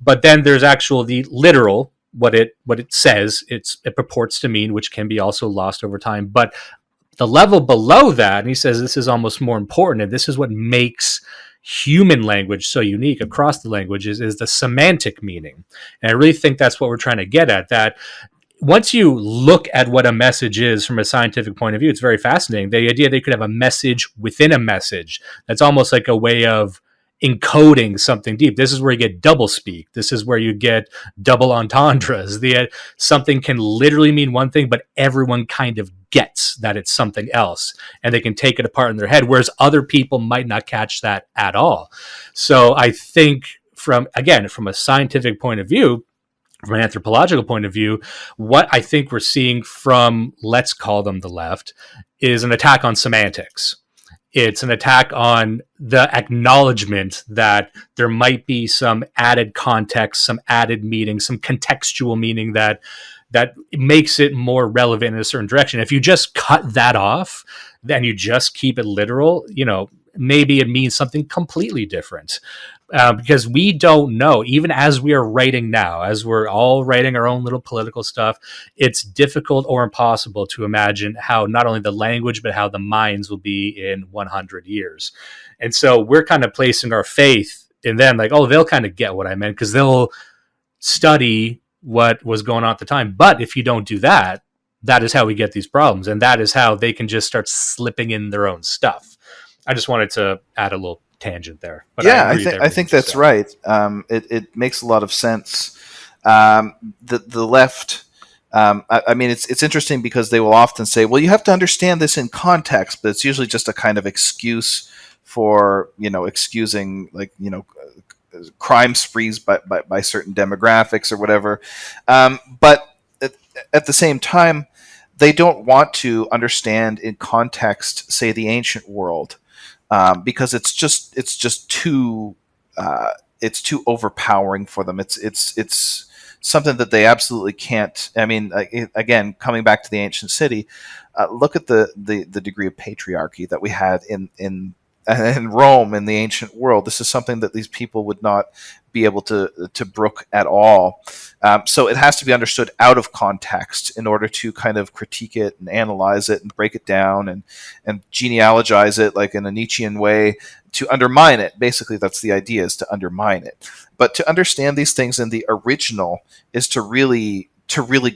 [SPEAKER 1] But then there's the literal, what it says it purports to mean, which can be also lost over time. But the level below that, and he says this is almost more important, and this is what makes human language so unique across the languages, is the semantic meaning. And I really think that's what we're trying to get at, that once you look at what a message is from a scientific point of view, it's very fascinating. The idea they could have a message within a message, that's almost like a way of encoding something deep. This is where you get double speak. This is where you get double entendres. Something can literally mean one thing, but everyone kind of gets that it's something else, and they can take it apart in their head, whereas other people might not catch that at all. So I think from a scientific point of view, from an anthropological point of view, what I think we're seeing from, let's call them the left, is an attack on semantics. It's an attack on the acknowledgement that there might be some added context, some added meaning, some contextual meaning that makes it more relevant in a certain direction. If you just cut that off, then you just keep it literal, maybe it means something completely different. Because we don't know, even as we are writing now, as we're all writing our own little political stuff, it's difficult or impossible to imagine how not only the language, but how the minds will be in 100 years. And so we're kind of placing our faith in them, like, oh, they'll kind of get what I meant because they'll study what was going on at the time. But if you don't do that, that is how we get these problems. And that is how they can just start slipping in their own stuff. I just wanted to add a little tangent there. But
[SPEAKER 2] yeah, I think that's right. It makes a lot of sense. The left, I mean, it's interesting because they will often say, well, you have to understand this in context, but it's usually just a kind of excuse for, excusing, like, crime sprees by certain demographics or whatever. But at the same time, they don't want to understand in context, say, the ancient world. Because it's just too overpowering for them. It's something that they absolutely can't. I mean, again, coming back to the ancient city, look at the degree of patriarchy that we had in Rome, in the ancient world. This is something that these people would not be able to brook at all. So it has to be understood out of context in order to kind of critique it and analyze it and break it down and genealogize it, like in a Nietzschean way, to undermine it. Basically, that's the idea, is to undermine it. But to understand these things in the original is to really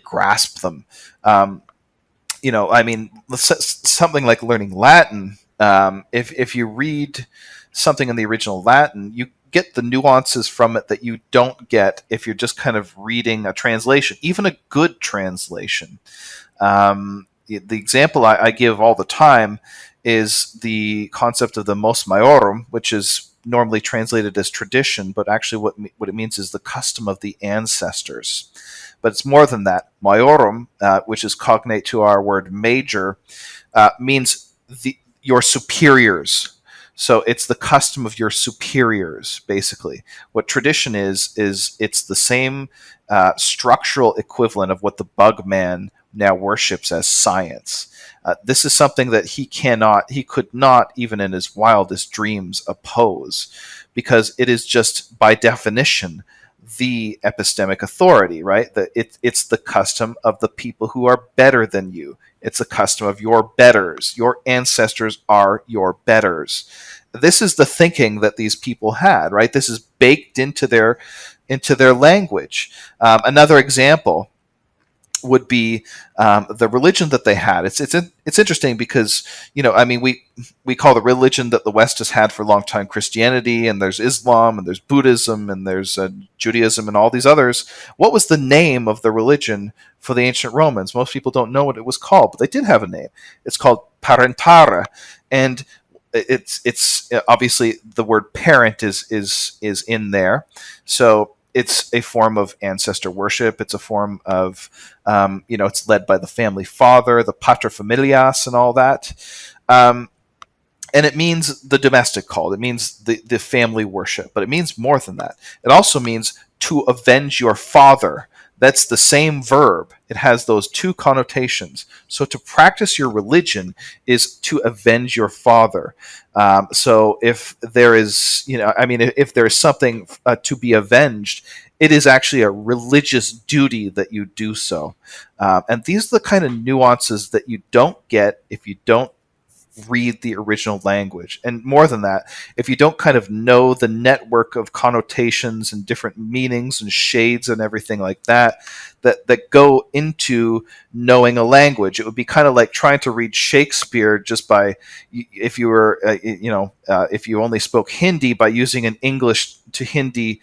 [SPEAKER 2] grasp them. I mean, something like learning Latin. If you read something in the original Latin, you get the nuances from it that you don't get if you're just kind of reading a translation, even a good translation. The example I give all the time is the concept of the mos maiorum, which is normally translated as tradition, but actually what it means is the custom of the ancestors. But it's more than that. Maiorum, which is cognate to our word major, means your superiors. So it's the custom of your superiors, basically. What tradition is it's the same structural equivalent of what the bug man now worships as science. This is something that he could not, even in his wildest dreams, oppose, because it is just, by definition, the epistemic authority, right? It's the custom of the people who are better than you. It's the custom of your betters. Your ancestors are your betters. This is the thinking that these people had, right? This is baked into their language. Another example would be the religion that they had. It's interesting because, I mean, we call the religion that the West has had for a long time Christianity, and there's Islam, and there's Buddhism, and there's Judaism, and all these others. What was the name of the religion for the ancient Romans? Most people don't know what it was called, but they did have a name. It's called Parentara, and it's obviously the word parent is in there, so it's a form of ancestor worship. It's a form of, it's led by the family father, the paterfamilias, and all that. And it means the domestic cult. It means the family worship, but it means more than that. It also means to avenge your father. That's the same verb. It has those two connotations. So to practice your religion is to avenge your father. So if there is, if there is something to be avenged, it is actually a religious duty that you do so. And these are the kind of nuances that you don't get if you don't read the original language. And more than that, if you don't kind of know the network of connotations and different meanings and shades and everything like that go into knowing a language. It would be kind of like trying to read Shakespeare just by, if you were, if you only spoke Hindi, by using an English to Hindi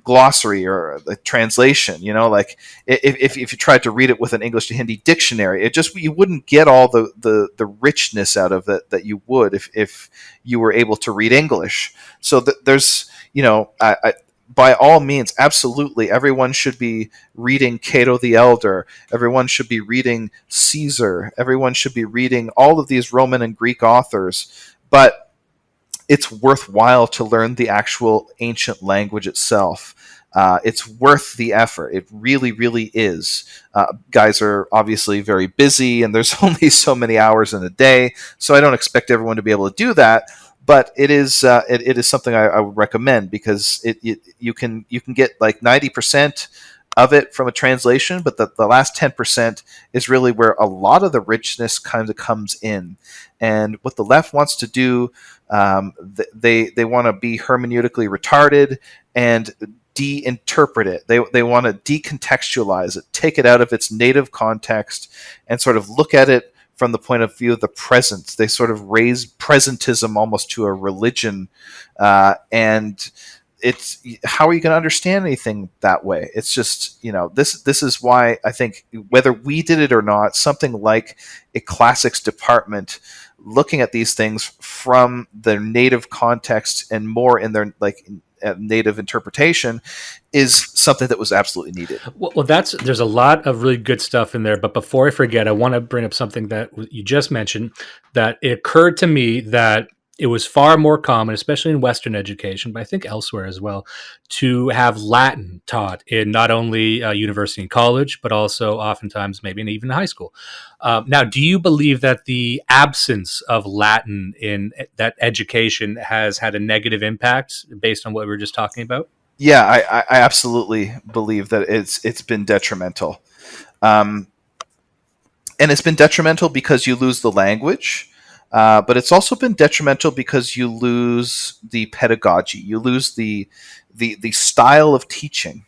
[SPEAKER 2] glossary or a translation. Like if you tried to read it with an English to Hindi dictionary, you wouldn't get all the richness out of it that you would if you were able to read English. So there's, by all means, absolutely, everyone should be reading Cato the Elder. Everyone should be reading Caesar. Everyone should be reading all of these Roman and Greek authors. But it's worthwhile to learn the actual ancient language itself. It's worth the effort. It really, really is. Guys are obviously very busy, and there's only so many hours in a day, so I don't expect everyone to be able to do that. But it is something I would recommend, because you can get like 90% of it from a translation, but the last 10% is really where a lot of the richness kind of comes in. And what the left wants to do, they want to be hermeneutically retarded and de-interpret it. They want to decontextualize it, take it out of its native context, and sort of look at it from the point of view of the present. They sort of raise presentism almost to a religion, and it's, how are you going to understand anything that way? It's just, this is why I think, whether we did it or not, something like a classics department looking at these things from their native context and more in their native interpretation is something that was absolutely needed.
[SPEAKER 1] Well, there's a lot of really good stuff in there. But before I forget, I want to bring up something that you just mentioned, that it occurred to me that it was far more common, especially in Western education, but I think elsewhere as well, to have Latin taught in not only university and college, but also oftentimes maybe in even high school. Now, do you believe that the absence of Latin in that education has had a negative impact based on what we were just talking about?
[SPEAKER 2] Yeah, I absolutely believe that it's been detrimental. Um, and it's been detrimental because you lose the language, but it's also been detrimental because you lose the pedagogy, you lose the style of teaching.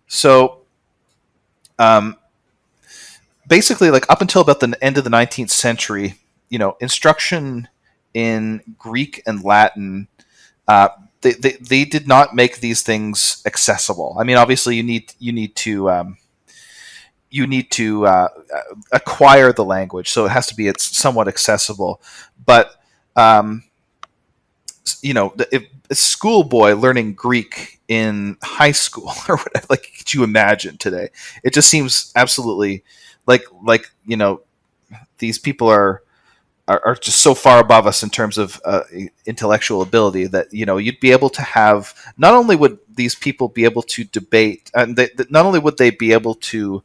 [SPEAKER 2] So um, basically, like up until about the end of the 19th century, instruction in Greek and Latin, uh, they did not make these things accessible. I mean, obviously, you need to acquire the language, so it has to be it's somewhat accessible. But um, if a schoolboy learning Greek in high school or whatever, like, could you imagine today? It just seems absolutely like these people are just so far above us in terms of intellectual ability that you'd be able to have, not only would these people be able to debate, and not only would they be able to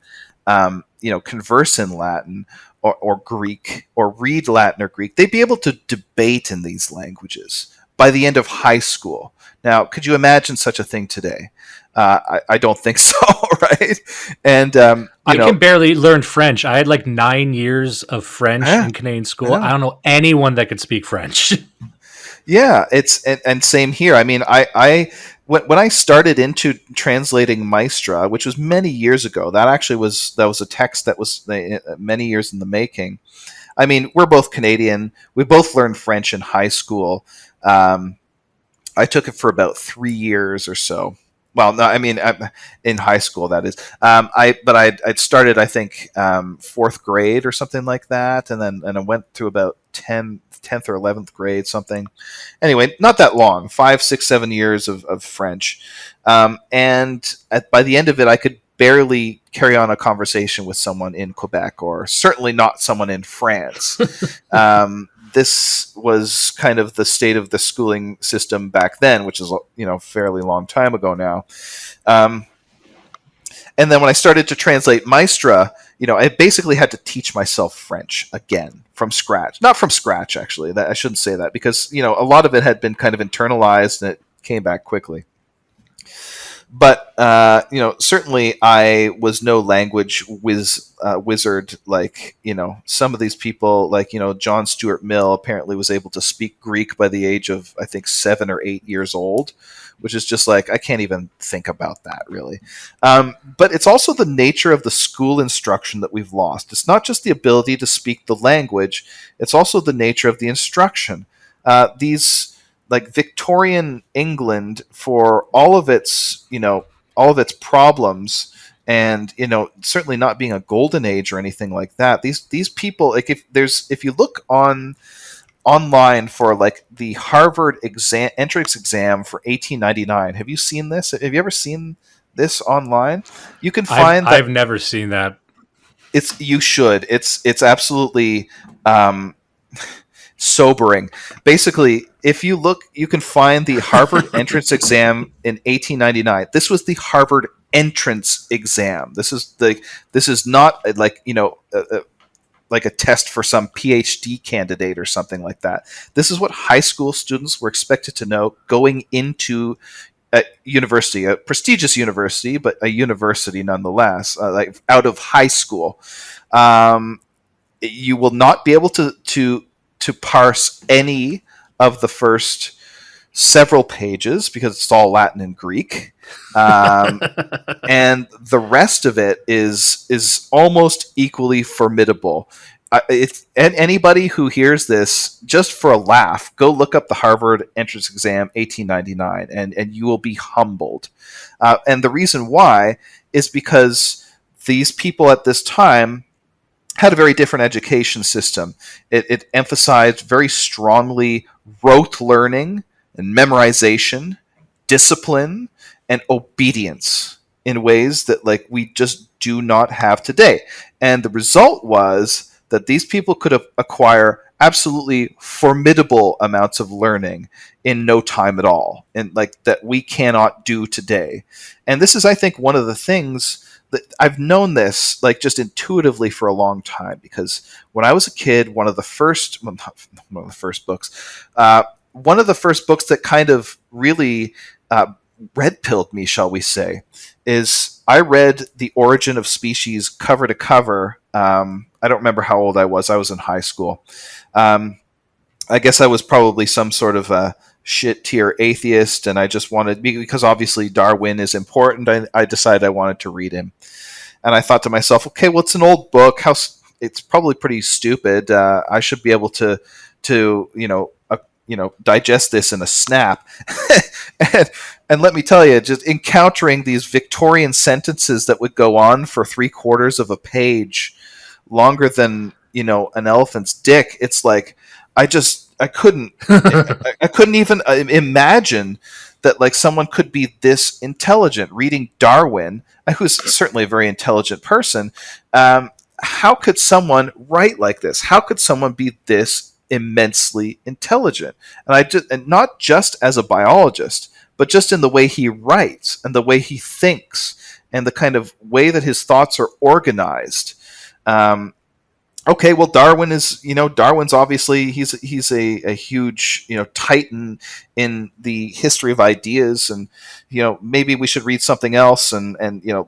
[SPEAKER 2] converse in Latin or Greek, or read Latin or Greek, they'd be able to debate in these languages by the end of high school. Now, could you imagine such a thing today? I don't think so, right? And
[SPEAKER 1] I can barely learn French. I had like 9 years of French
[SPEAKER 2] yeah,
[SPEAKER 1] in Canadian
[SPEAKER 2] I
[SPEAKER 1] school. I
[SPEAKER 2] know.
[SPEAKER 1] don't know anyone that could speak French.
[SPEAKER 2] Yeah, it's and same here. I mean, I when I started into translating Maestra, which was many years ago, that was a text that was many years in the making. I mean, we're both Canadian. We both learned French in high school. Um, I took it for about 3 years or so. Well, no, I mean, in high school, that is. I'd started, I think, fourth grade or something like that, and I went through about 10th or 11th grade, something. Anyway, not that long, 5, 6, 7 years of French, by the end of it, I could barely carry on a conversation with someone in Quebec, or certainly not someone in France. This was kind of the state of the schooling system back then, which is fairly long time ago now. Um, and then when I started to translate Maestra, I basically had to teach myself French again from scratch. Not from scratch, actually. That I shouldn't say that, because a lot of it had been kind of internalized and it came back quickly. But certainly I was no language wizard like some of these people. Like John Stuart Mill apparently was able to speak Greek by the age of I think 7 or 8 years old, which is just like I can't even think about that really. But it's also the nature of the school instruction that we've lost. It's not just the ability to speak the language; it's also the nature of the instruction. These like Victorian England, for all of its problems, and certainly not being a golden age or anything like that. These people, like if you look online for like the Harvard exam entrance exam for 1899, have you seen this? Have you ever seen this online? You can find that
[SPEAKER 1] I've never seen that.
[SPEAKER 2] it's you should. It's absolutely um, sobering. Basically, if you look, you can find the Harvard entrance exam in 1899. This was the Harvard entrance exam. This is not like like a test for some PhD candidate or something like that. This is what high school students were expected to know going into a university, a prestigious university, but a university nonetheless, like out of high school. Um, you will not be able to parse any of the first several pages because it's all Latin and Greek. Um, and the rest of it is almost equally formidable. And anybody who hears this just for a laugh, go look up the Harvard entrance exam 1899, and you will be humbled. And the reason why is because these people at this time had a very different education system. It emphasized very strongly rote learning and memorization, discipline, and obedience in ways that like we just do not have today. And the result was that these people could acquire absolutely formidable amounts of learning in no time at all, and like that we cannot do today. And this is, I think, one of the things that I've known this like just intuitively for a long time, because when I was a kid, one of the first, well, not one of the first books, one of the first books that kind of really red pilled me, shall we say, is I read The Origin of Species cover to cover. I don't remember how old I was. I was in high school. Um, I guess I was probably some sort of a shit tier atheist, and I just wanted, because obviously Darwin is important. I decided I wanted to read him, and I thought to myself, okay, well, it's an old book. It's probably pretty stupid. I should be able to digest this in a snap. and, and let me tell you, just encountering these Victorian sentences that would go on for 3/4 of a page, longer than an elephant's dick. It's like I couldn't even imagine that like someone could be this intelligent reading Darwin, who's certainly a very intelligent person. How could someone write like this? How could someone be this immensely intelligent? And not just as a biologist, but just in the way he writes and the way he thinks and the kind of way that his thoughts are organized. Um, okay, well, Darwin's obviously he's a huge titan in the history of ideas, and maybe we should read something else. And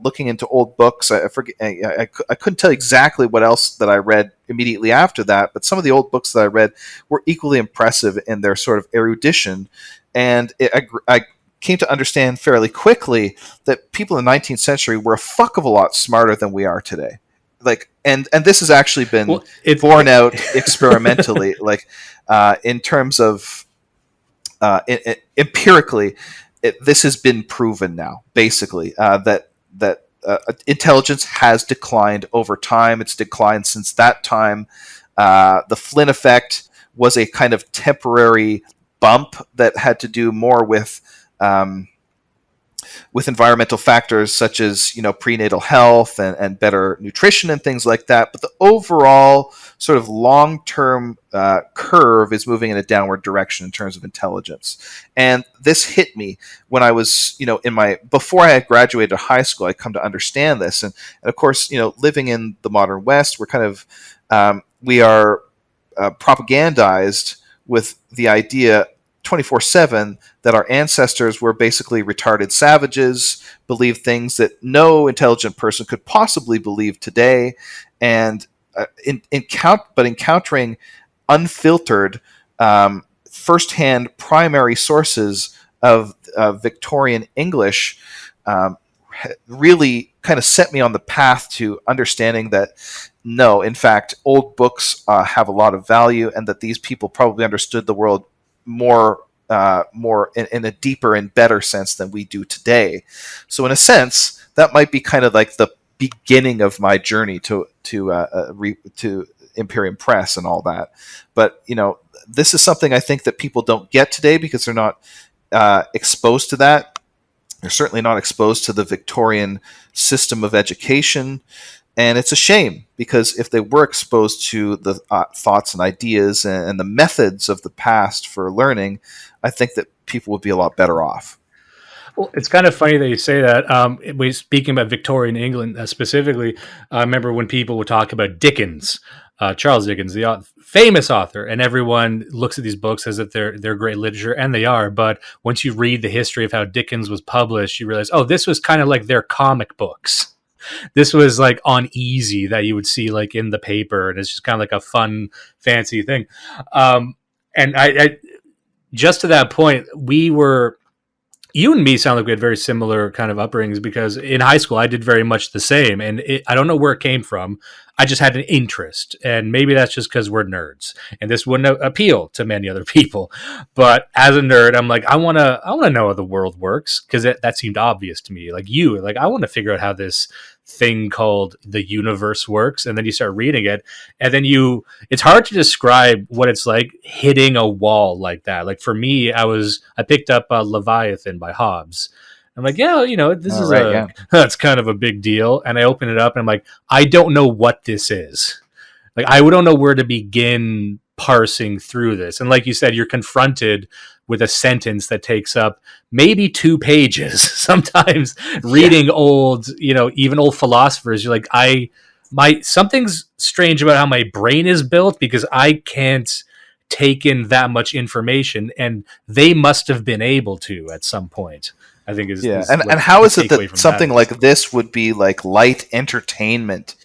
[SPEAKER 2] looking into old books, I forget, I couldn't tell exactly what else that I read immediately after that, but some of the old books that I read were equally impressive in their sort of erudition, and I came to understand fairly quickly that people in the 19th century were a fuck of a lot smarter than we are today. Like, and this has actually been
[SPEAKER 1] Well, it,
[SPEAKER 2] borne
[SPEAKER 1] it
[SPEAKER 2] out experimentally, like in terms of empirically, this has been proven now, basically, that intelligence has declined over time. It's declined since that time. The Flynn effect was a kind of temporary bump that had to do more um, with environmental factors such as prenatal health and better nutrition and things like that. But the overall sort of long-term curve is moving in a downward direction in terms of intelligence. And this hit me when I was before I had graduated high school. I come to understand this, and of course living in the modern West, we're kind of we are propagandized with the idea 24/7 that our ancestors were basically retarded savages, believed things that no intelligent person could possibly believe today, and encountering unfiltered, firsthand primary sources of Victorian English, um, really kind of set me on the path to understanding that no, in fact, old books have a lot of value, and that these people probably understood the world more in a deeper and better sense than we do today. So, in a sense, that might be kind of like the beginning of my journey to Imperium Press and all that. But this is something I think that people don't get today because they're not exposed to that. They're certainly not exposed to the Victorian system of education. And it's a shame, because if they were exposed to the thoughts and ideas and the methods of the past for learning, I think that people would be a lot better off.
[SPEAKER 1] Well, it's kind of funny that you say that. Speaking about Victorian England specifically, I remember when people would talk about Dickens, Charles Dickens, the famous author, and everyone looks at these books as if they're great literature, and they are. But once you read the history of how Dickens was published, you realize, oh, this was kind of like their comic books. This was like on Easy that you would see like in the paper, and it's just kind of like a fun, fancy thing. And I just to that point, you and me sound like we had very similar kind of upbringings, because in high school I did very much the same, and I don't know where it came from. I just had an interest, and maybe that's just because we're nerds, and this wouldn't appeal to many other people. But as a nerd, I'm like, I want to know how the world works, because that seemed obvious to me. Like I want to figure out how this thing called the universe works, and then you start reading it, and then it's hard to describe what it's like hitting a wall like that. Like for me, I picked up Leviathan by Hobbes. I'm like, yeah, this is
[SPEAKER 2] Right, yeah.
[SPEAKER 1] that's kind of a big deal. And I open it up and I'm like, I don't know what this is. Like, I don't know where to begin parsing through this. And like you said, you're confronted with a sentence that takes up maybe 2 pages. Sometimes reading old, even old philosophers, you're like, something's strange about how my brain is built, because I can't take in that much information, and they must have been able to at some point. I think
[SPEAKER 2] Yeah, and how
[SPEAKER 1] the
[SPEAKER 2] is it
[SPEAKER 1] takeaway
[SPEAKER 2] that
[SPEAKER 1] from
[SPEAKER 2] something
[SPEAKER 1] that is.
[SPEAKER 2] like this would be like light entertainment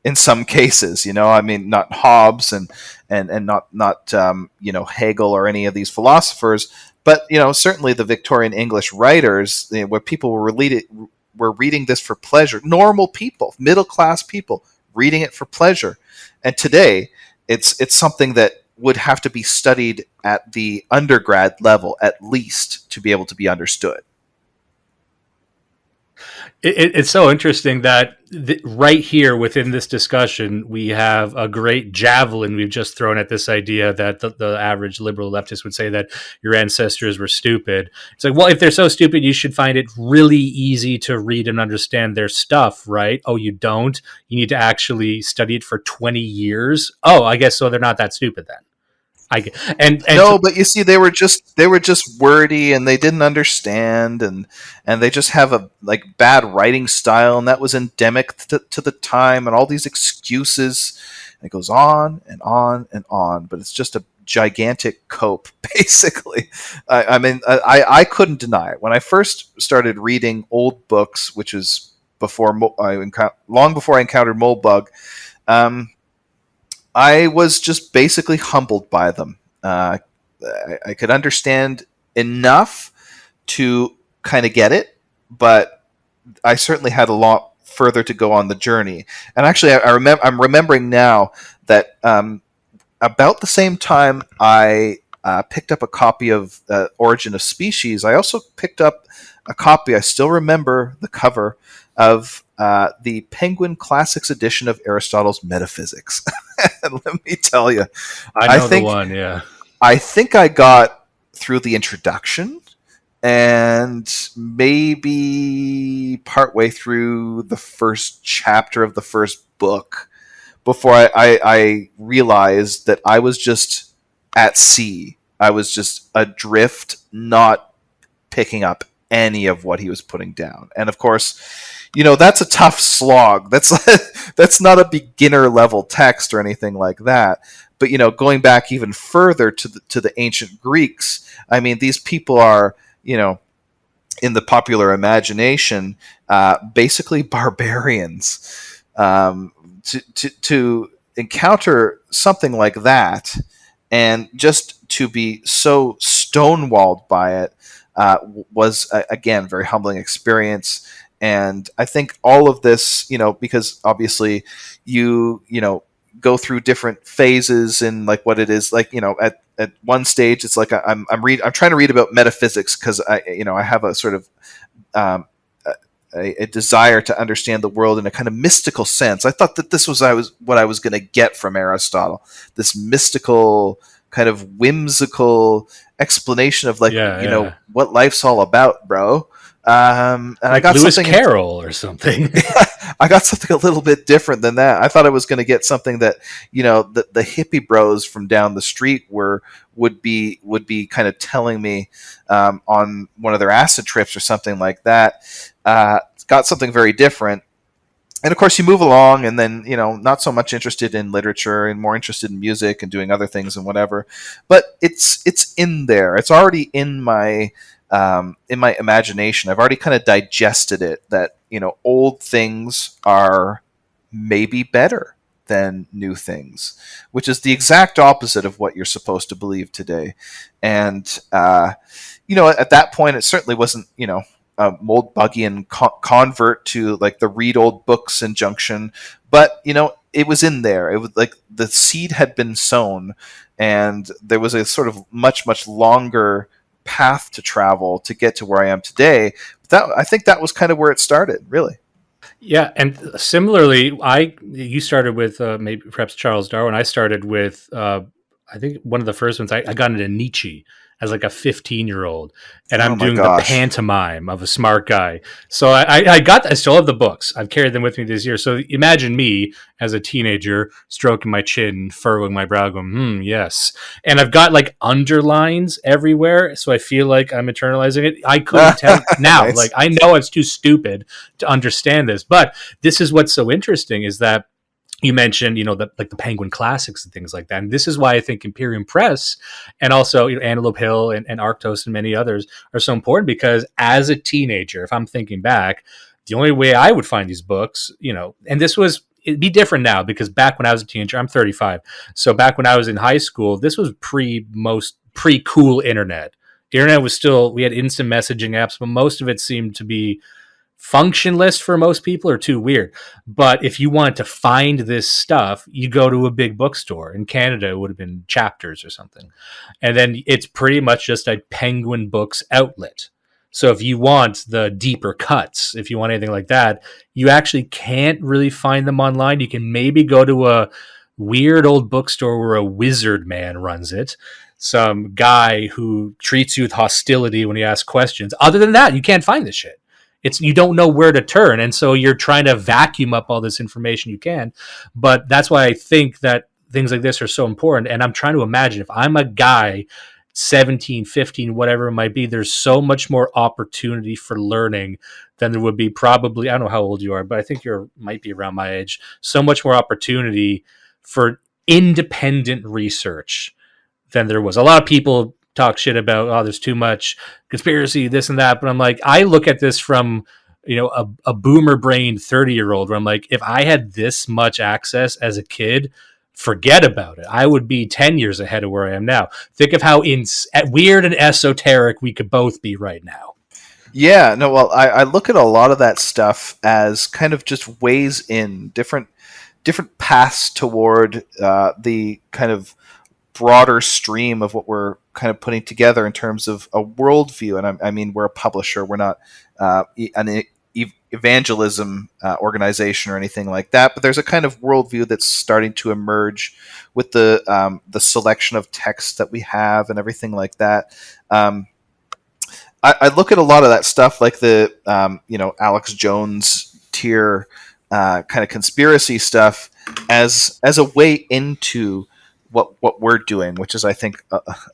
[SPEAKER 2] in some cases? I mean, not Hobbes and not Hegel or any of these philosophers, but certainly the Victorian English writers, where people were reading this for pleasure. Normal people, middle class people, reading it for pleasure. And today, it's something that would have to be studied at the undergrad level at least to be able to be understood.
[SPEAKER 1] It's so interesting that right here within this discussion, we have a great javelin we've just thrown at this idea that the average liberal leftist would say that your ancestors were stupid. It's like, well, if they're so stupid, you should find it really easy to read and understand their stuff, right? Oh, you don't? You need to actually study it for 20 years? Oh, I guess so they're not that stupid then. I and
[SPEAKER 2] No, but you see, they were just wordy, and they didn't understand, and they just have a like bad writing style, and that was endemic to the time, and all these excuses. And it goes on and on and on, but it's just a gigantic cope, basically. I mean, I couldn't deny it when I first started reading old books, which is long before I encountered Moldbug. Um, I was just basically humbled by them. I could understand enough to kind of get it, but I certainly had a lot further to go on the journey. And actually, I'm remembering now that about the same time I picked up a copy of Origin of Species, I also picked up a copy. I still remember the cover of the Penguin Classics edition of Aristotle's Metaphysics. And let me tell you,
[SPEAKER 1] I
[SPEAKER 2] I
[SPEAKER 1] know the
[SPEAKER 2] think
[SPEAKER 1] one, yeah.
[SPEAKER 2] I think I got through the introduction and maybe partway through the first chapter of the first book before I realized that I was just at sea. I was just adrift, not picking up any of what he was putting down. And of course, that's a tough slog. That's that's not a beginner level text or anything like that. But going back even further to the ancient Greeks, I mean, these people are, in the popular imagination, basically barbarians. To encounter something like that, and just to be so stonewalled by it, was again very humbling experience. And I think all of this, because obviously you go through different phases in like what it is like. At one stage, it's like I'm trying to read about metaphysics because I have a sort of um, a desire to understand the world in a kind of mystical sense. I thought that this was what I was going to get from Aristotle, this mystical kind of whimsical explanation of like
[SPEAKER 1] Yeah, yeah.
[SPEAKER 2] what life's all about, bro. And I
[SPEAKER 1] Like
[SPEAKER 2] got
[SPEAKER 1] Lewis
[SPEAKER 2] something
[SPEAKER 1] Carroll or something.
[SPEAKER 2] I got something a little bit different than that. I thought I was going to get something that the hippie bros from down the street would be kind of telling me on one of their acid trips or something like that. Got something very different. And of course, you move along, and then not so much interested in literature and more interested in music and doing other things and whatever. But it's in there. It's already in my imagination. I've already kind of digested it that old things are maybe better than new things, which is the exact opposite of what you're supposed to believe today. And at that point, it certainly wasn't a Moldbugian convert to like the read old books injunction, but it was in there. It was like the seed had been sown, and there was a sort of much longer path to travel to get to where I am today. I think that was kind of where it started, really.
[SPEAKER 1] Yeah, and similarly, I you started with maybe perhaps Charles Darwin. I started with I think one of the first ones. I got into Nietzsche as like a 15-year-old, and
[SPEAKER 2] Oh
[SPEAKER 1] I'm
[SPEAKER 2] my
[SPEAKER 1] doing the
[SPEAKER 2] gosh.
[SPEAKER 1] pantomime of a smart guy. So I still have the books. I've carried them with me this year. So imagine me as a teenager stroking my chin, furrowing my brow, going, yes. And I've got like underlines everywhere, so I feel like I'm internalizing it. I couldn't tell now. Like
[SPEAKER 2] Nice.
[SPEAKER 1] I know it's too stupid to understand this, but this is what's so interesting is that you mentioned, like the Penguin Classics and things like that. And this is why I think Imperium Press and also Antelope Hill and Arctos and many others are so important, because as a teenager, if I'm thinking back, the only way I would find these books, and it'd be different now because back when I was a teenager, I'm 35. So back when I was in high school, this was pre cool internet. The internet was still, we had instant messaging apps, but most of it seemed to be functionless for most people or too weird. But if you want to find this stuff, you go to a big bookstore. In Canada, it would have been Chapters or something. And then it's pretty much just a Penguin Books outlet. So if you want the deeper cuts, if you want anything like that, you actually can't really find them online. You can maybe go to a weird old bookstore where a wizard man runs it, some guy who treats you with hostility when you ask questions. Other than that, you can't find this shit. You don't know where to turn, and so you're trying to vacuum up all this information you can. But that's why I think that things like this are so important. And I'm trying to imagine if I'm a guy 17, 15, whatever it might be, there's so much more opportunity for learning than there would be probably. I don't know how old you are, but I think you might be around my age. So much more opportunity for independent research than there was. A lot of people talk shit about, oh, there's too much conspiracy, this and that. But I'm like, I look at this from, a boomer brained 30-year-old where I'm like, if I had this much access as a kid, forget about it. I would be 10 years ahead of where I am now. Think of how weird and esoteric we could both be right now.
[SPEAKER 2] Yeah, no, well, I look at a lot of that stuff as kind of just ways in different paths toward the kind of broader stream of what we're kind of putting together in terms of a worldview. And I mean, we're a publisher, we're not an evangelism organization or anything like that. But there's a kind of worldview that's starting to emerge with the selection of texts that we have and everything like that. I look at a lot of that stuff, like the Alex Jones tier kind of conspiracy stuff, as a way into what we're doing, which is, I think,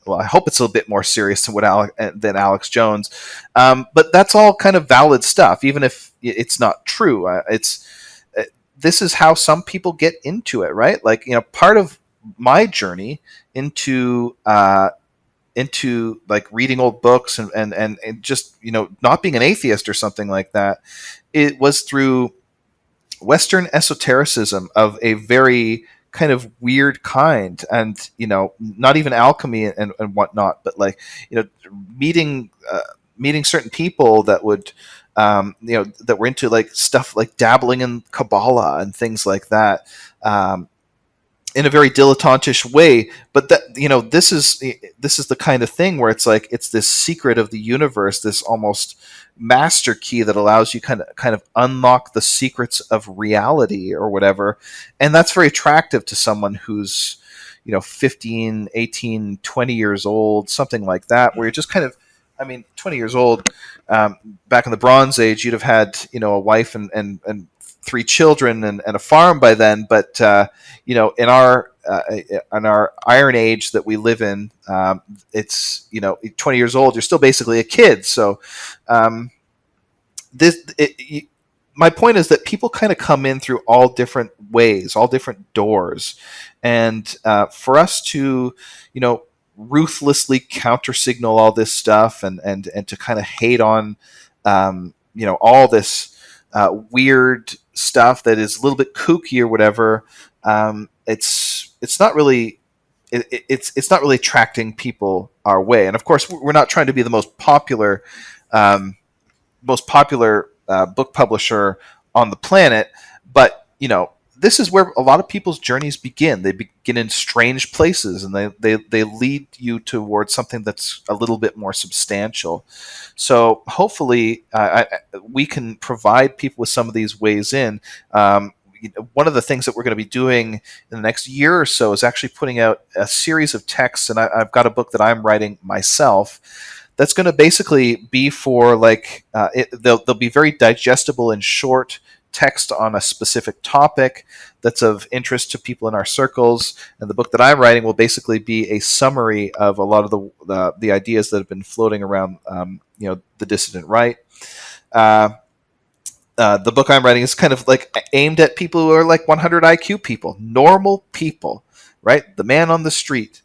[SPEAKER 2] well, I hope it's a little bit more serious than Alex Jones, but that's all kind of valid stuff, even if it's not true. This is how some people get into it, right? Like, part of my journey into like reading old books and just not being an atheist or something like that, it was through Western esotericism of a very kind of weird kind, and not even alchemy and whatnot, but like meeting meeting certain people that would that were into like stuff like dabbling in Kabbalah and things like that. In a very dilettantish way, but that this is the kind of thing where it's like it's this secret of the universe, this almost master key that allows you kind of unlock the secrets of reality or whatever. And that's very attractive to someone who's 15, 18, 20 years old, something like that, where you're just kind of, I mean, 20 years old, back in the Bronze Age, you'd have had a wife and three children and a farm by then. But in our Iron Age that we live in, it's 20 years old, you're still basically a kid. So this it, my point is that people kind of come in through all different ways, all different doors, and for us to ruthlessly counter signal all this stuff and to kind of hate on all this weird stuff that is a little bit kooky or whatever. It's not really it's not really attracting people our way. And of course, we're not trying to be the um, most popular book publisher on the planet, but this is where a lot of people's journeys begin. They begin in strange places, and they lead you towards something that's a little bit more substantial. So hopefully, we can provide people with some of these ways in. One of the things that we're going to be doing in the next year or so is actually putting out a series of texts, and I've got a book that I'm writing myself that's going to basically be for like they'll be very digestible and short text on a specific topic that's of interest to people in our circles. And the book that I'm writing will basically be a summary of a lot of the ideas that have been floating around the dissident right. The book I'm writing is kind of like aimed at people who are like 100 IQ people, normal people, right? The man on the street,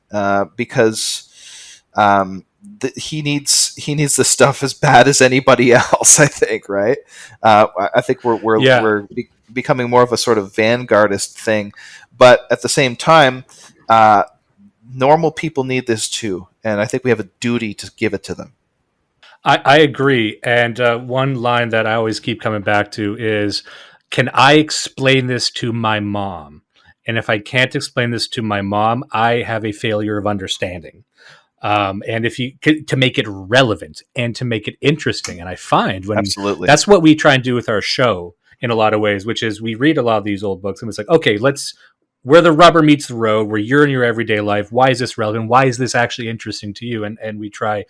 [SPEAKER 2] because he needs the stuff as bad as anybody else. I think, right? I think
[SPEAKER 1] Yeah,
[SPEAKER 2] becoming more of a sort of vanguardist thing, but at the same time, uh, normal people need this too, and I think we have a duty to give it to them.
[SPEAKER 1] I agree. And one line that I always keep coming back to is, can I explain this to my mom? And if I can't explain this to my mom, I have a failure of understanding. And if you to make it relevant and to make it interesting, and I find when
[SPEAKER 2] Absolutely.
[SPEAKER 1] that's what we try and do with our show in a lot of ways, which is we read a lot of these old books and it's like, okay, let's where the rubber meets the road, where you're in your everyday life. Why is this relevant? Why is this actually interesting to you? And we try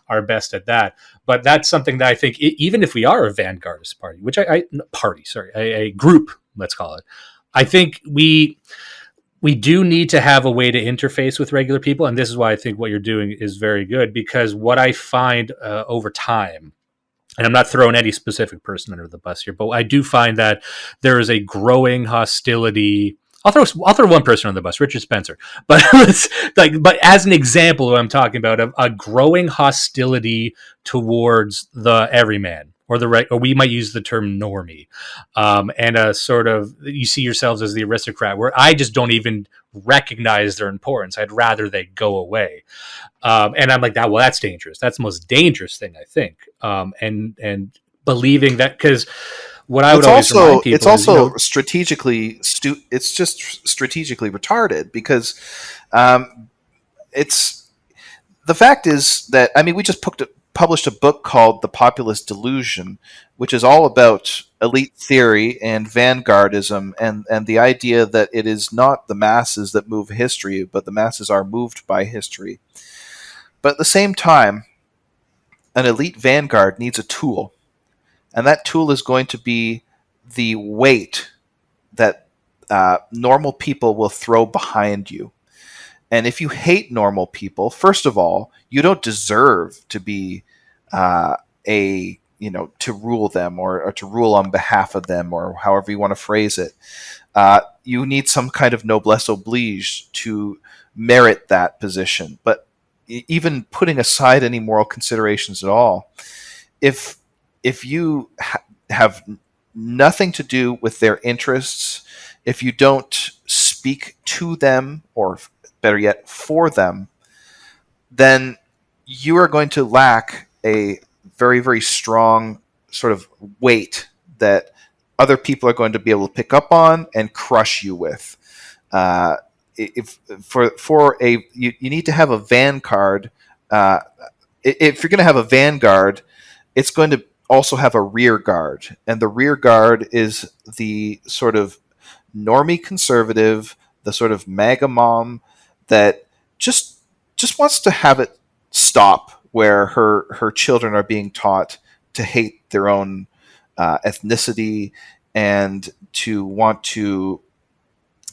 [SPEAKER 1] our best at that. But that's something that I think, even if we are a vanguardist party, which a group, let's call it, I think we do need to have a way to interface with regular people, and this is why I think what you're doing is very good. Because what I find over time, and I'm not throwing any specific person under the bus here, but I do find that there is a growing hostility. I'll throw one person on the bus, Richard Spencer, but but as an example, what I'm talking about, a growing hostility towards the everyman, or the right, or we might use the term normie, and a sort of, you see yourselves as the aristocrat, where I just don't even recognize their importance. I'd rather they go away. And I'm like, that. Well, that's dangerous. That's the most dangerous thing, I think. And believing that, because what I
[SPEAKER 2] Well,
[SPEAKER 1] would always remind
[SPEAKER 2] it's
[SPEAKER 1] people is,
[SPEAKER 2] also it's just strategically retarded because um, it's the fact is that, I mean, we just published a book called The Populist Delusion, which is all about elite theory and vanguardism, and the idea that it is not the masses that move history, but the masses are moved by history. But at the same time, an elite vanguard needs a tool, and that tool is going to be the weight that normal people will throw behind you. And if you hate normal people, first of all, you don't deserve to be a to rule them, or to rule on behalf of them, or however you want to phrase it. You need some kind of noblesse oblige to merit that position. But even putting aside any moral considerations at all, if you have nothing to do with their interests, if you don't speak to them, or better yet, for them, then you are going to lack a very, very strong sort of weight that other people are going to be able to pick up on and crush you with. If for a you need to have a vanguard. If you're going to have a vanguard, it's going to also have a rear guard, and the rear guard is the sort of normie conservative, the sort of MAGA mom that just wants to have it stop, where her children are being taught to hate their own ethnicity, and to want to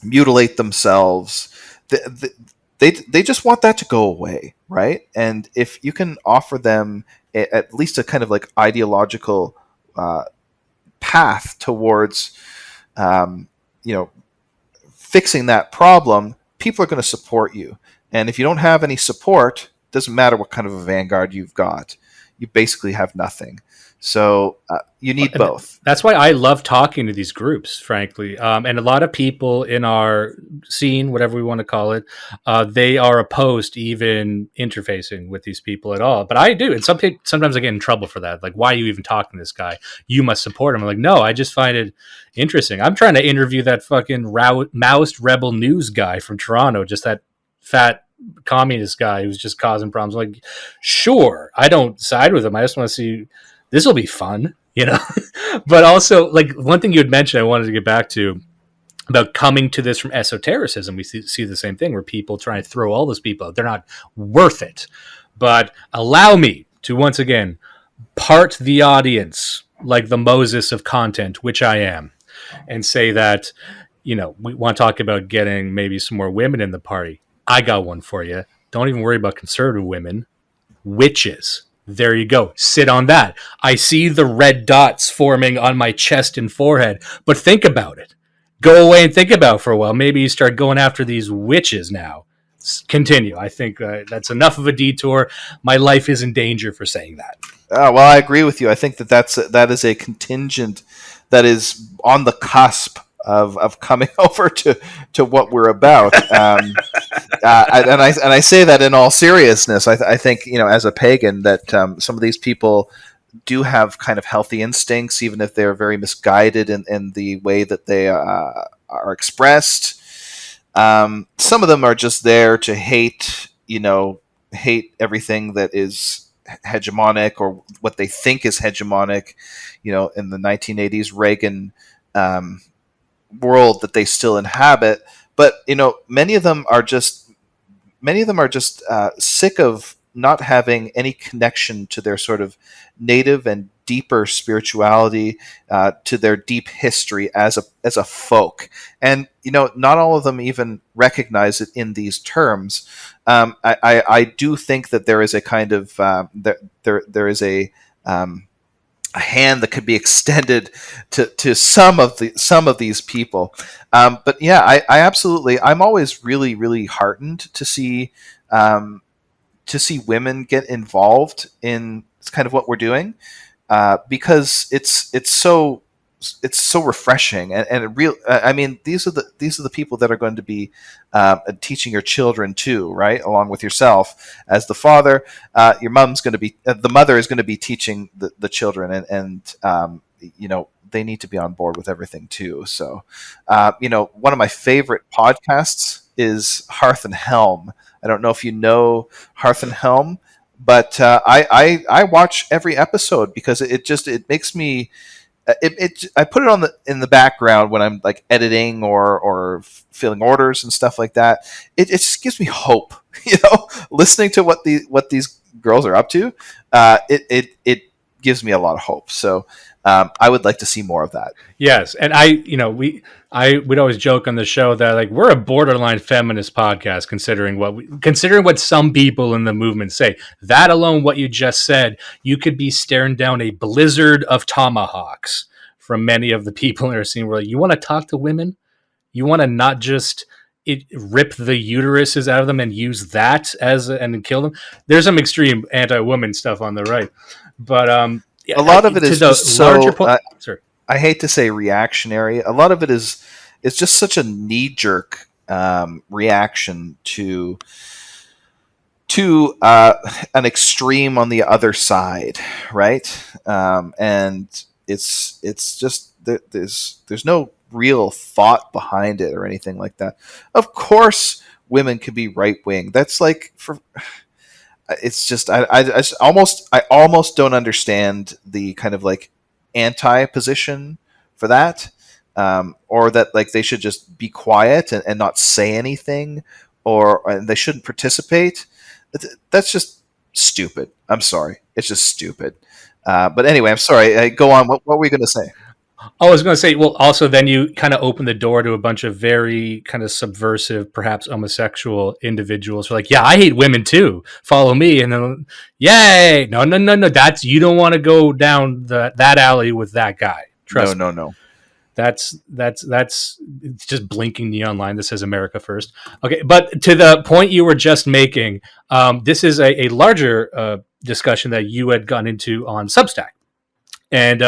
[SPEAKER 2] mutilate themselves. They just want that to go away, right? And if you can offer them at least a kind of like ideological path towards um, you know fixing that problem, people are going to support you. And if you don't have any support, it doesn't matter what kind of a vanguard you've got. You basically have nothing. So you need
[SPEAKER 1] And
[SPEAKER 2] both.
[SPEAKER 1] that's why I love talking to these groups, frankly. And a lot of people in our scene, whatever we want to call it, they are opposed to even interfacing with these people at all. But I do, and sometimes I get in trouble for that. Like, why are you even talking to this guy? You must support him. I'm like, no, I just find it interesting. I'm trying to interview that fucking Maoist rebel news guy from Toronto, just that fat communist guy who's just causing problems. I'm like, sure, I don't side with him. I just want to see. This will be fun, you know. But also, like, one thing you had mentioned, I wanted to get back to about coming to this from esotericism. We see the same thing where people try to throw all those people out. They're not worth it. But allow me to once again part the audience like the Moses of content, which I am, and say that, we want to talk about getting maybe some more women in the party. I got one for you. Don't even worry about conservative women. Witches. There you go. Sit on that. I see the red dots forming on my chest and forehead, but think about it. Go away and think about it for a while. Maybe you start going after these witches now. Continue. I think that's enough of a detour. My life is in danger for saying that.
[SPEAKER 2] Well, I agree with you. I think that is a contingent that is on the cusp of coming over to what we're about. And I say that in all seriousness. I think, as a pagan, that some of these people do have kind of healthy instincts, even if they're very misguided in the way that they are expressed. Some of them are just there to hate everything that is hegemonic, or what they think is hegemonic. In the 1980s Reagan world that they still inhabit. But many of them are just sick of not having any connection to their sort of native and deeper spirituality, to their deep history as a folk. And not all of them even recognize it in these terms. I do think that there is a kind of there is a hand that could be extended to some of these people. But yeah, I absolutely, I'm always really, really heartened to see women get involved in kind of what we're doing, because it's so refreshing, and real. I mean, these are the people that are going to be teaching your children too, right? Along with yourself as the father, your mom's going to be the mother is going to be teaching the children, and they need to be on board with everything too. So, one of my favorite podcasts is Hearth and Helm. I don't know if you know Hearth and Helm, but I watch every episode because it makes me. I put it in the background when I'm like editing or filling orders and stuff like that. It just gives me hope, listening to what these girls are up to. It gives me a lot of hope. So I would like to see more of that.
[SPEAKER 1] Yes, and I would always joke on the show that like we're a borderline feminist podcast, considering what some people in the movement say. That alone, what you just said, you could be staring down a blizzard of tomahawks from many of the people in our scene. Where like, you want to talk to women, you want to not just rip the uteruses out of them and use that and kill them. There's some extreme anti-woman stuff on the right, but yeah,
[SPEAKER 2] A lot of it
[SPEAKER 1] to
[SPEAKER 2] is
[SPEAKER 1] the
[SPEAKER 2] just
[SPEAKER 1] larger
[SPEAKER 2] so.
[SPEAKER 1] point. Sorry.
[SPEAKER 2] I hate to say reactionary. A lot of it is it's just such a knee jerk reaction to an extreme on the other side, right? And it's just there's no real thought behind it or anything like that. Of course, women can be right wing. That's like for it's just I almost don't understand the kind of like anti position for that, or that like they should just be quiet and not say anything, or and they shouldn't participate. That's just stupid. I'm sorry, it's just stupid. But anyway, I'm sorry. Go on. What were you going to say?
[SPEAKER 1] I was going to say, well, also then you kind of open the door to a bunch of very kind of subversive, perhaps homosexual individuals who are like, yeah, I hate women too. Follow me, and then, yay! No, no, no, no. That's you don't want to go down that alley with that guy.
[SPEAKER 2] No,
[SPEAKER 1] Trust me.
[SPEAKER 2] no, no.
[SPEAKER 1] That's it's just blinking neon line that says America first. Okay, but to the point you were just making, this is a larger discussion that you had gotten into on Substack, and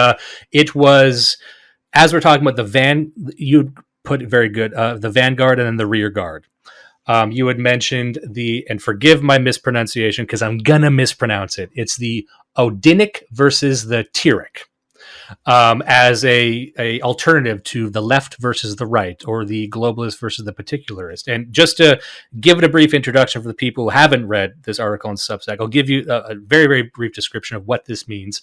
[SPEAKER 1] it was as we're talking about you put it very good, the vanguard and then the rear guard. You had mentioned and forgive my mispronunciation because I'm gonna mispronounce it. It's the Odinic versus the Tyrrhic, as a alternative to the left versus the right, or the globalist versus the particularist. And just to give it a brief introduction for the people who haven't read this article on Substack, I'll give you a very, very brief description of what this means.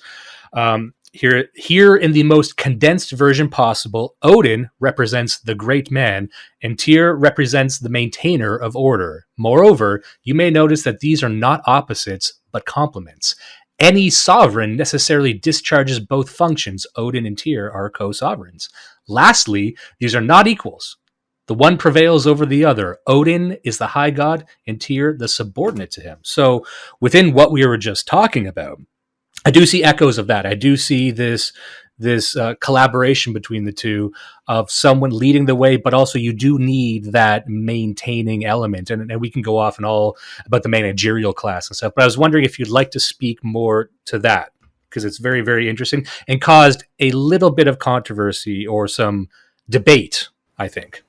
[SPEAKER 1] Here in the most condensed version possible, Odin represents the great man, and Tyr represents the maintainer of order. Moreover, you may notice that these are not opposites, but complements. Any sovereign necessarily discharges both functions. Odin and Tyr are co-sovereigns. Lastly, these are not equals. The one prevails over the other. Odin is the high god, and Tyr the subordinate to him. So, within what we were just talking about, I do see echoes of that. I do see this collaboration between the two of someone leading the way, but also you do need that maintaining element. And we can go off and all about the managerial class and stuff. But I was wondering if you'd like to speak more to that, because it's very, very interesting and caused a little bit of controversy or some debate, I think.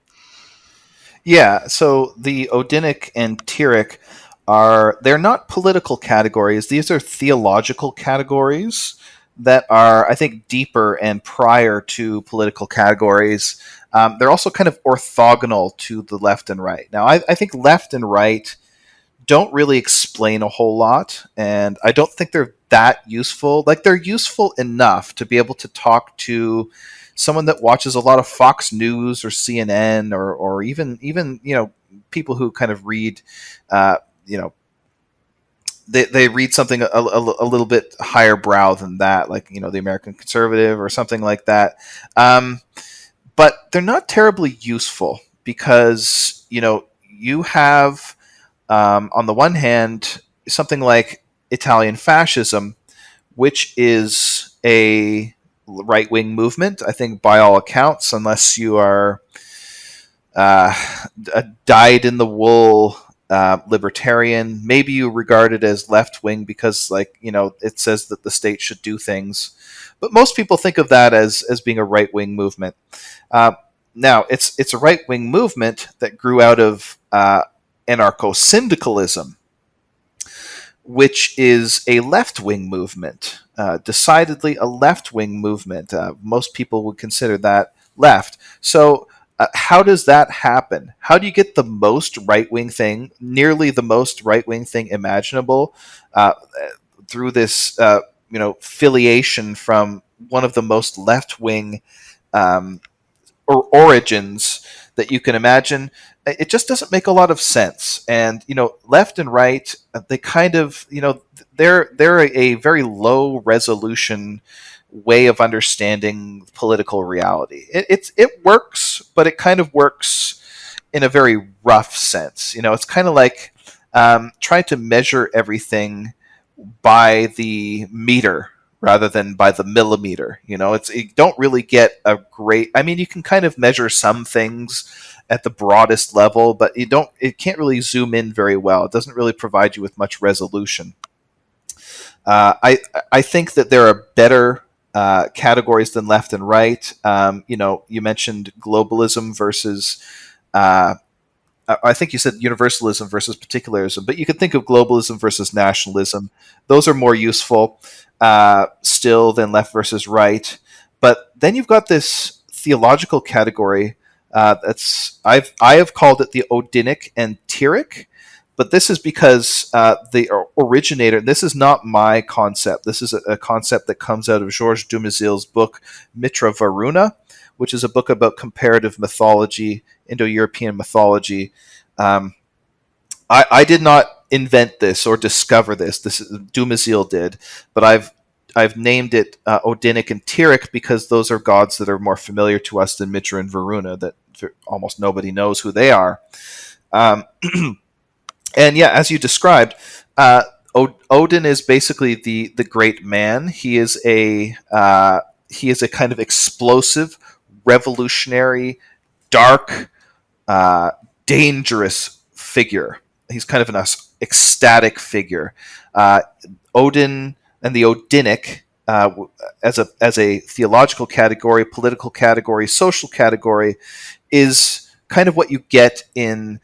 [SPEAKER 2] Yeah, so the Odinic and Tyrrhic they're not political categories. These are theological categories that are, I think, deeper and prior to political categories. They're also kind of orthogonal to the left and right. Now, I think left and right don't really explain a whole lot, and I don't think they're that useful. Like, they're useful enough to be able to talk to someone that watches a lot of Fox News or CNN, or even people who kind of read you know they read something a little bit higher brow than that, like the American Conservative or something like that. But they're not terribly useful because you have on the one hand something like Italian fascism, which is a right wing movement, I think, by all accounts, unless you are a dyed in the wool libertarian. Maybe you regard it as left wing because, it says that the state should do things. But most people think of that as being a right wing movement. Now, it's a right wing movement that grew out of anarcho syndicalism, which is a left wing movement, decidedly a left wing movement. Most people would consider that left. So, how does that happen? How do you get the most right wing thing, nearly the most right wing thing imaginable, through this, filiation from one of the most left wing or origins that you can imagine? It just doesn't make a lot of sense. And left and right, they kind of they're a very low resolution way of understanding political reality. It works, but it kind of works in a very rough sense. It's kind of like trying to measure everything by the meter rather than by the millimeter. You don't really get a great. I mean, you can kind of measure some things at the broadest level, but it can't really zoom in very well. It doesn't really provide you with much resolution. I think that there are better categories than left and right. You mentioned globalism versus I think you said universalism versus particularism, but you could think of globalism versus nationalism. Those are more useful still than left versus right. But then you've got this theological category I have called it the Odinic and Tyrrhic, but this is because the originator. This is not my concept. This is a concept that comes out of Georges Dumézil's book Mitra Varuna, which is a book about comparative mythology, Indo-European mythology. I did not invent this or discover this. Dumézil did, but I've named it Odinic and Tyrrhic because those are gods that are more familiar to us than Mitra and Varuna, that almost nobody knows who they are. And yeah, as you described, Odin is basically the great man. He is a kind of explosive, revolutionary, dark, dangerous figure. He's kind of an ecstatic figure. Odin and the Odinic, as a theological category, political category, social category, is kind of what you get in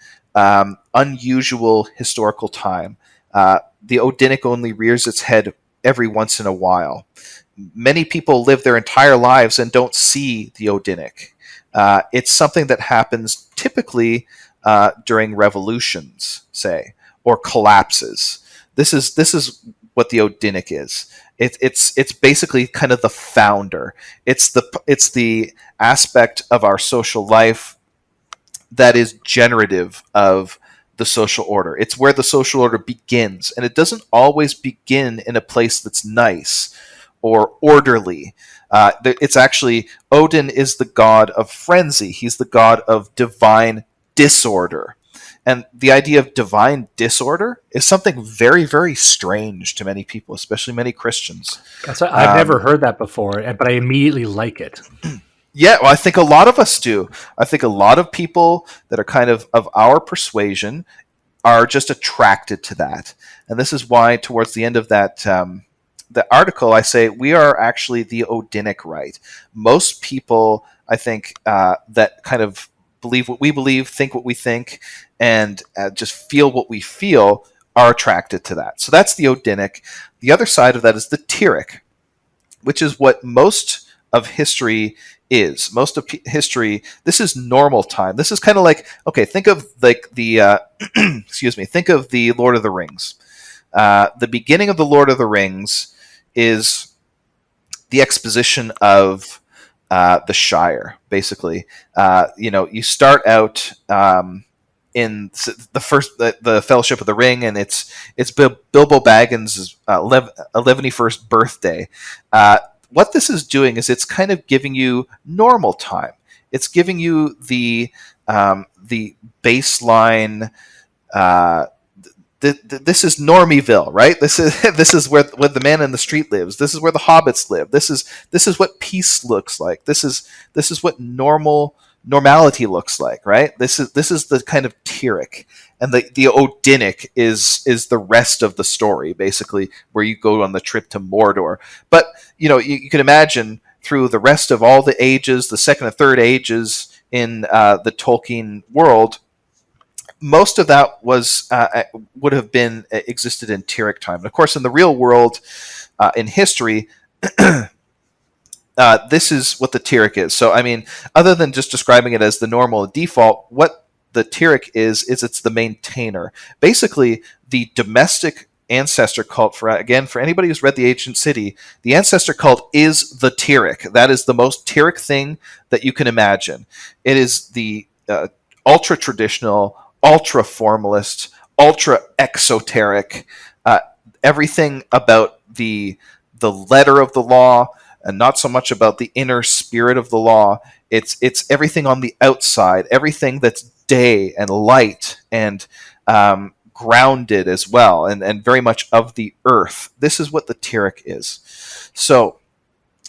[SPEAKER 2] unusual historical time. The Odinic only rears its head every once in a while. Many people live their entire lives and don't see the Odinic. It's something that happens typically during revolutions, say, or collapses. This is what the Odinic is. It's basically kind of the founder. It's the aspect of our social life that is generative of the social order. It's where the social order begins, and it doesn't always begin in a place that's nice or orderly. It's actually, Odin is the god of frenzy. He's the god of divine disorder. And the idea of divine disorder is something very, very strange to many people, especially many Christians.
[SPEAKER 1] I've never heard that before, but I immediately like it.
[SPEAKER 2] Yeah, well, I think a lot of us do. I think a lot of people that are kind of our persuasion are just attracted to that. And this is why towards the end of that the article, I say we are actually the Odinic right. Most people, I think, that kind of believe what we believe, think what we think, and just feel what we feel are attracted to that. So that's the Odinic. The other side of that is the Tyrrhic, which is what most of history is. Most of history, this is normal time. This is kind of like, okay, think of like the excuse me, think of the Lord of the Rings. The beginning of the Lord of the Rings is the exposition of the Shire, basically. You start out in the Fellowship of the Ring, and it's Bilbo Baggins' 11st birthday. What this is doing is it's kind of giving you normal time. It's giving you the baseline. This is Normieville, right? This is where the man in the street lives. This is where the hobbits live. This is what peace looks like. This is what normality looks like, right? This is the kind of Tyrrhic, and the Odinic is the rest of the story, basically, where you go on the trip to Mordor. But you can imagine through the rest of all the ages, the second and third ages in the Tolkien world, most of that would have been existed in Tyrrhic time. And of course, in the real world, in history, this is what the Tyrrhic is. So, I mean, other than just describing it as the normal default, what the Tyrrhic is it's the maintainer. Basically, the domestic ancestor cult, for anybody who's read The Ancient City, the ancestor cult is the Tyrrhic. That is the most Tyrrhic thing that you can imagine. It is the ultra-traditional, ultra-formalist, ultra-exoteric, everything about the letter of the law, and not so much about the inner spirit of the law. It's everything on the outside, everything that's day and light and grounded as well, and very much of the earth. This is what the Tyrrhic is. So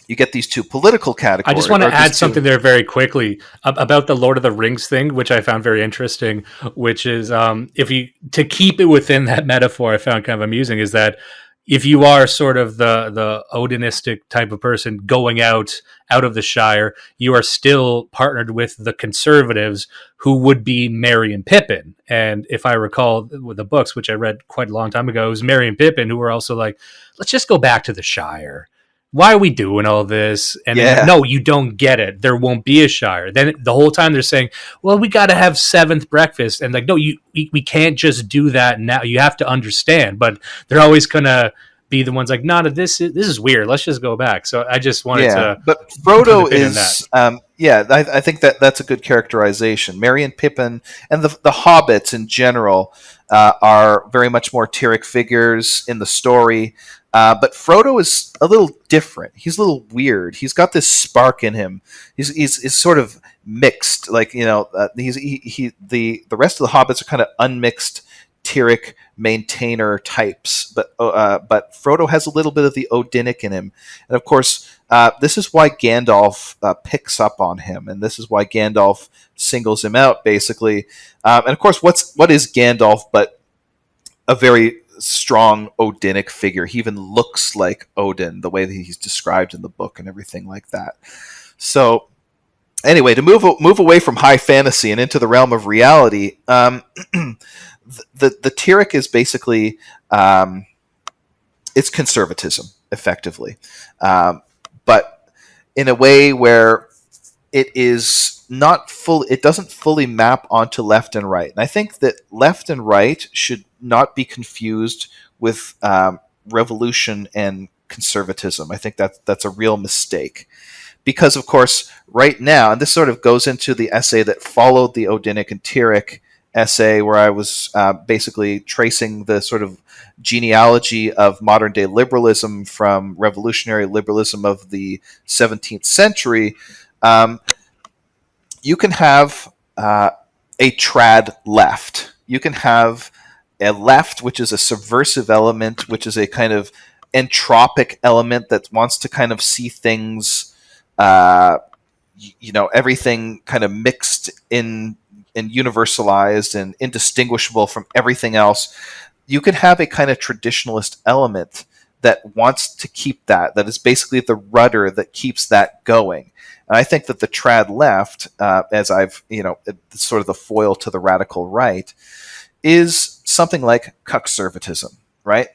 [SPEAKER 2] you get these two political
[SPEAKER 1] I just
[SPEAKER 2] categories,
[SPEAKER 1] want
[SPEAKER 2] or
[SPEAKER 1] to
[SPEAKER 2] these
[SPEAKER 1] add
[SPEAKER 2] two.
[SPEAKER 1] something there very quickly about the Lord of the Rings thing, which I found very interesting. Which is, if you to keep it within that metaphor, I found kind of amusing is that if you are sort of the Odinistic type of person going out of the Shire, you are still partnered with the conservatives who would be Merry and Pippin. And if I recall with the books, which I read quite a long time ago, it was Merry and Pippin who were also like, let's just go back to the Shire. Why are we doing all this? And then like,
[SPEAKER 2] Yeah,
[SPEAKER 1] no, you don't get it. There won't be a Shire. Then the whole time they're saying, well, we got to have seventh breakfast. And like, no, we can't just do that now. You have to understand. But they're always going to be the ones like, no, this is weird. Let's just go back. So I just wanted
[SPEAKER 2] yeah.
[SPEAKER 1] to
[SPEAKER 2] But
[SPEAKER 1] put a
[SPEAKER 2] Frodo
[SPEAKER 1] pin in that.
[SPEAKER 2] is, yeah, I think that's a good characterization. Merry and Pippin and the hobbits in general are very much more Tyrrhic figures in the story. But Frodo is a little different. He's a little weird. He's got this spark in him. He's sort of mixed. Like, the rest of the hobbits are kind of unmixed Tyrrhic maintainer types, but Frodo has a little bit of the Odinic in him, and of course, this is why Gandalf picks up on him, and this is why Gandalf singles him out, basically. And of course, what is Gandalf but a very strong Odinic figure? He even looks like Odin, the way that he's described in the book and everything like that. So anyway, to move away from high fantasy and into the realm of reality, the Tyrrhic is basically it's conservatism, effectively, but in a way where it is not full. It doesn't fully map onto left and right, and I think that left and right should not be confused with revolution and conservatism. I think that's a real mistake, because of course right now, and this sort of goes into the essay that followed the Odinic and Tyrrhic essay, where I was basically tracing the sort of genealogy of modern day liberalism from revolutionary liberalism of the 17th century. um, you can have a trad left. You can have a left, which is a subversive element, which is a kind of entropic element that wants to kind of see things, everything kind of mixed in and universalized and indistinguishable from everything else. You can have a kind of traditionalist element that wants to keep that is basically the rudder that keeps that going. And I think that the trad left, as I've, sort of the foil to the radical right, is something like conservatism, right?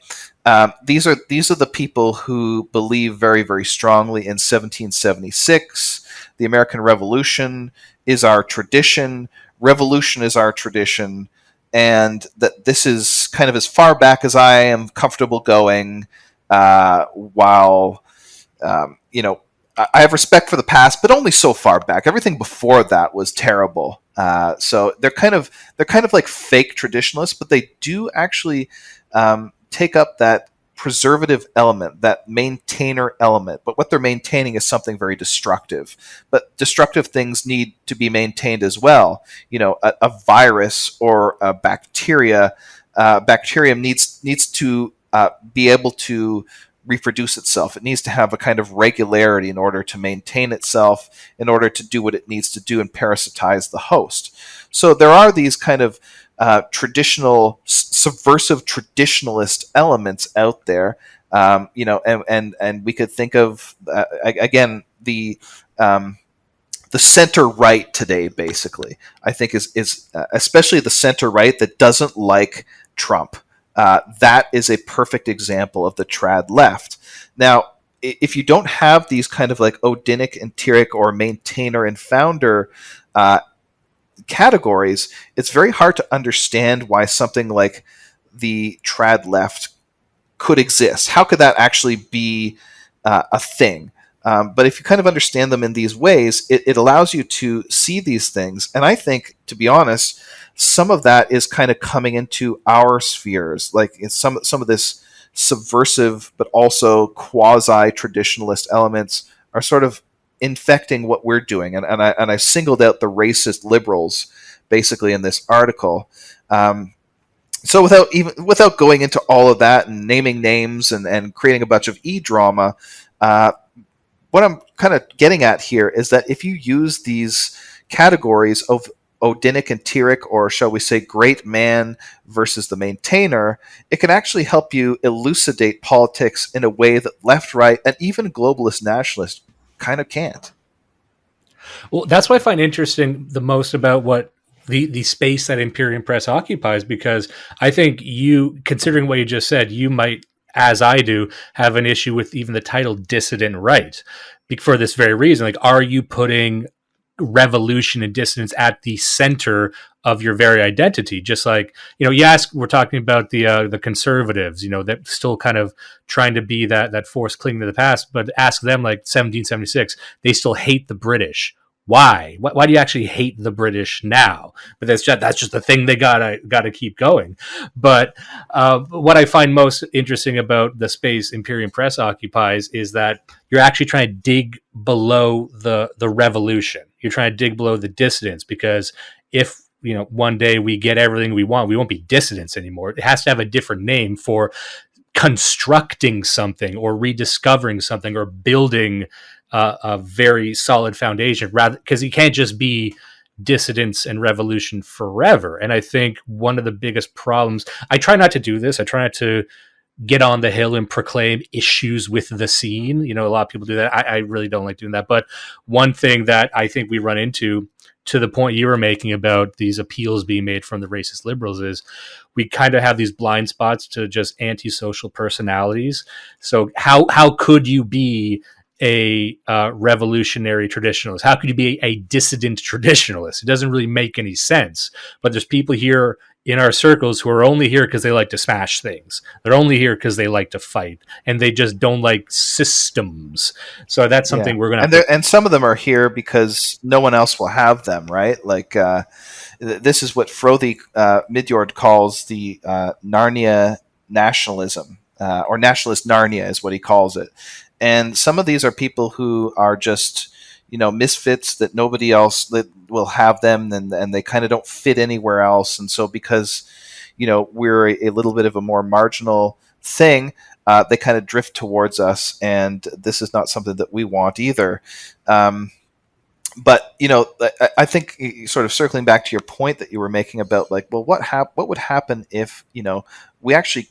[SPEAKER 2] These are the people who believe very, very strongly in 1776. The American Revolution is our tradition. Revolution is our tradition, and that this is kind of as far back as I am comfortable going. While I have respect for the past, but only so far back. Everything before that was terrible. So they're kind of like fake traditionalists, but they do actually take up that preservative element, that maintainer element. But what they're maintaining is something very destructive. But destructive things need to be maintained as well. A virus or a bacterium needs to be able to reproduce itself. It needs to have a kind of regularity in order to maintain itself, in order to do what it needs to do and parasitize the host. So there are these kind of traditional, subversive traditionalist elements out there, and we could think of again the center right today. Basically, I think is especially the center right that doesn't like Trump. That is a perfect example of the trad left. Now, if you don't have these kind of like Odinic and Tyrrhic or maintainer and founder categories, it's very hard to understand why something like the trad left could exist. How could that actually be a thing? But if you kind of understand them in these ways, it allows you to see these things. And I think, to be honest, some of that is kind of coming into our spheres, like some of this subversive but also quasi traditionalist elements are sort of infecting what we're doing. And I singled out the racist liberals basically in this article. So without going into all of that and naming names and creating a bunch of e-drama, uh, what I'm kind of getting at here is that if you use these categories of Odinic and Tyrrhic, or shall we say great man versus the maintainer, it can actually help you elucidate politics in a way that left, right, and even globalist nationalists kind of can't.
[SPEAKER 1] Well, that's what I find interesting the most about what the space that Imperium Press occupies, because I think you, considering what you just said, you might, as I do, have an issue with even the title dissident right for this very reason. Like, are you putting revolution and dissidence at the center of your very identity? Just like, yes, we're talking about the conservatives, that still kind of trying to be that force clinging to the past, but ask them, like 1776, they still hate the British. Why do you actually hate the British now? But that's just the thing they gotta keep going. But what I find most interesting about the space Imperium Press occupies is that you're actually trying to dig below the revolution. You're trying to dig below the dissidents, because if one day we get everything we want, we won't be dissidents anymore. It has to have a different name for constructing something or rediscovering something or building a very solid foundation, rather, because you can't just be dissidence and revolution forever. And I think one of the biggest problems, I try not to do this, I try not to get on the hill and proclaim issues with the scene. A lot of people do that. I really don't like doing that. But one thing that I think we run into, to the point you were making about these appeals being made from the racist liberals, is we kind of have these blind spots to just antisocial personalities. So how could you be a revolutionary traditionalist? How could you be a dissident traditionalist? It doesn't really make any sense. But there's people here in our circles who are only here because they like to smash things. They're only here because they like to fight, and they just don't like systems. So that's
[SPEAKER 2] Yeah,
[SPEAKER 1] something we're going to
[SPEAKER 2] and
[SPEAKER 1] have to.
[SPEAKER 2] and some of them are here because no one else will have them, right? Like this is what Frothy Midyard calls the Narnia nationalism, or nationalist Narnia is what he calls it. And some of these are people who are just misfits that nobody else that will have them, and they kind of don't fit anywhere else. And so because we're a little bit of a more marginal thing, they kind of drift towards us, and this is not something that we want either. But I think, sort of circling back to your point that you were making about, like, well, what would happen if we actually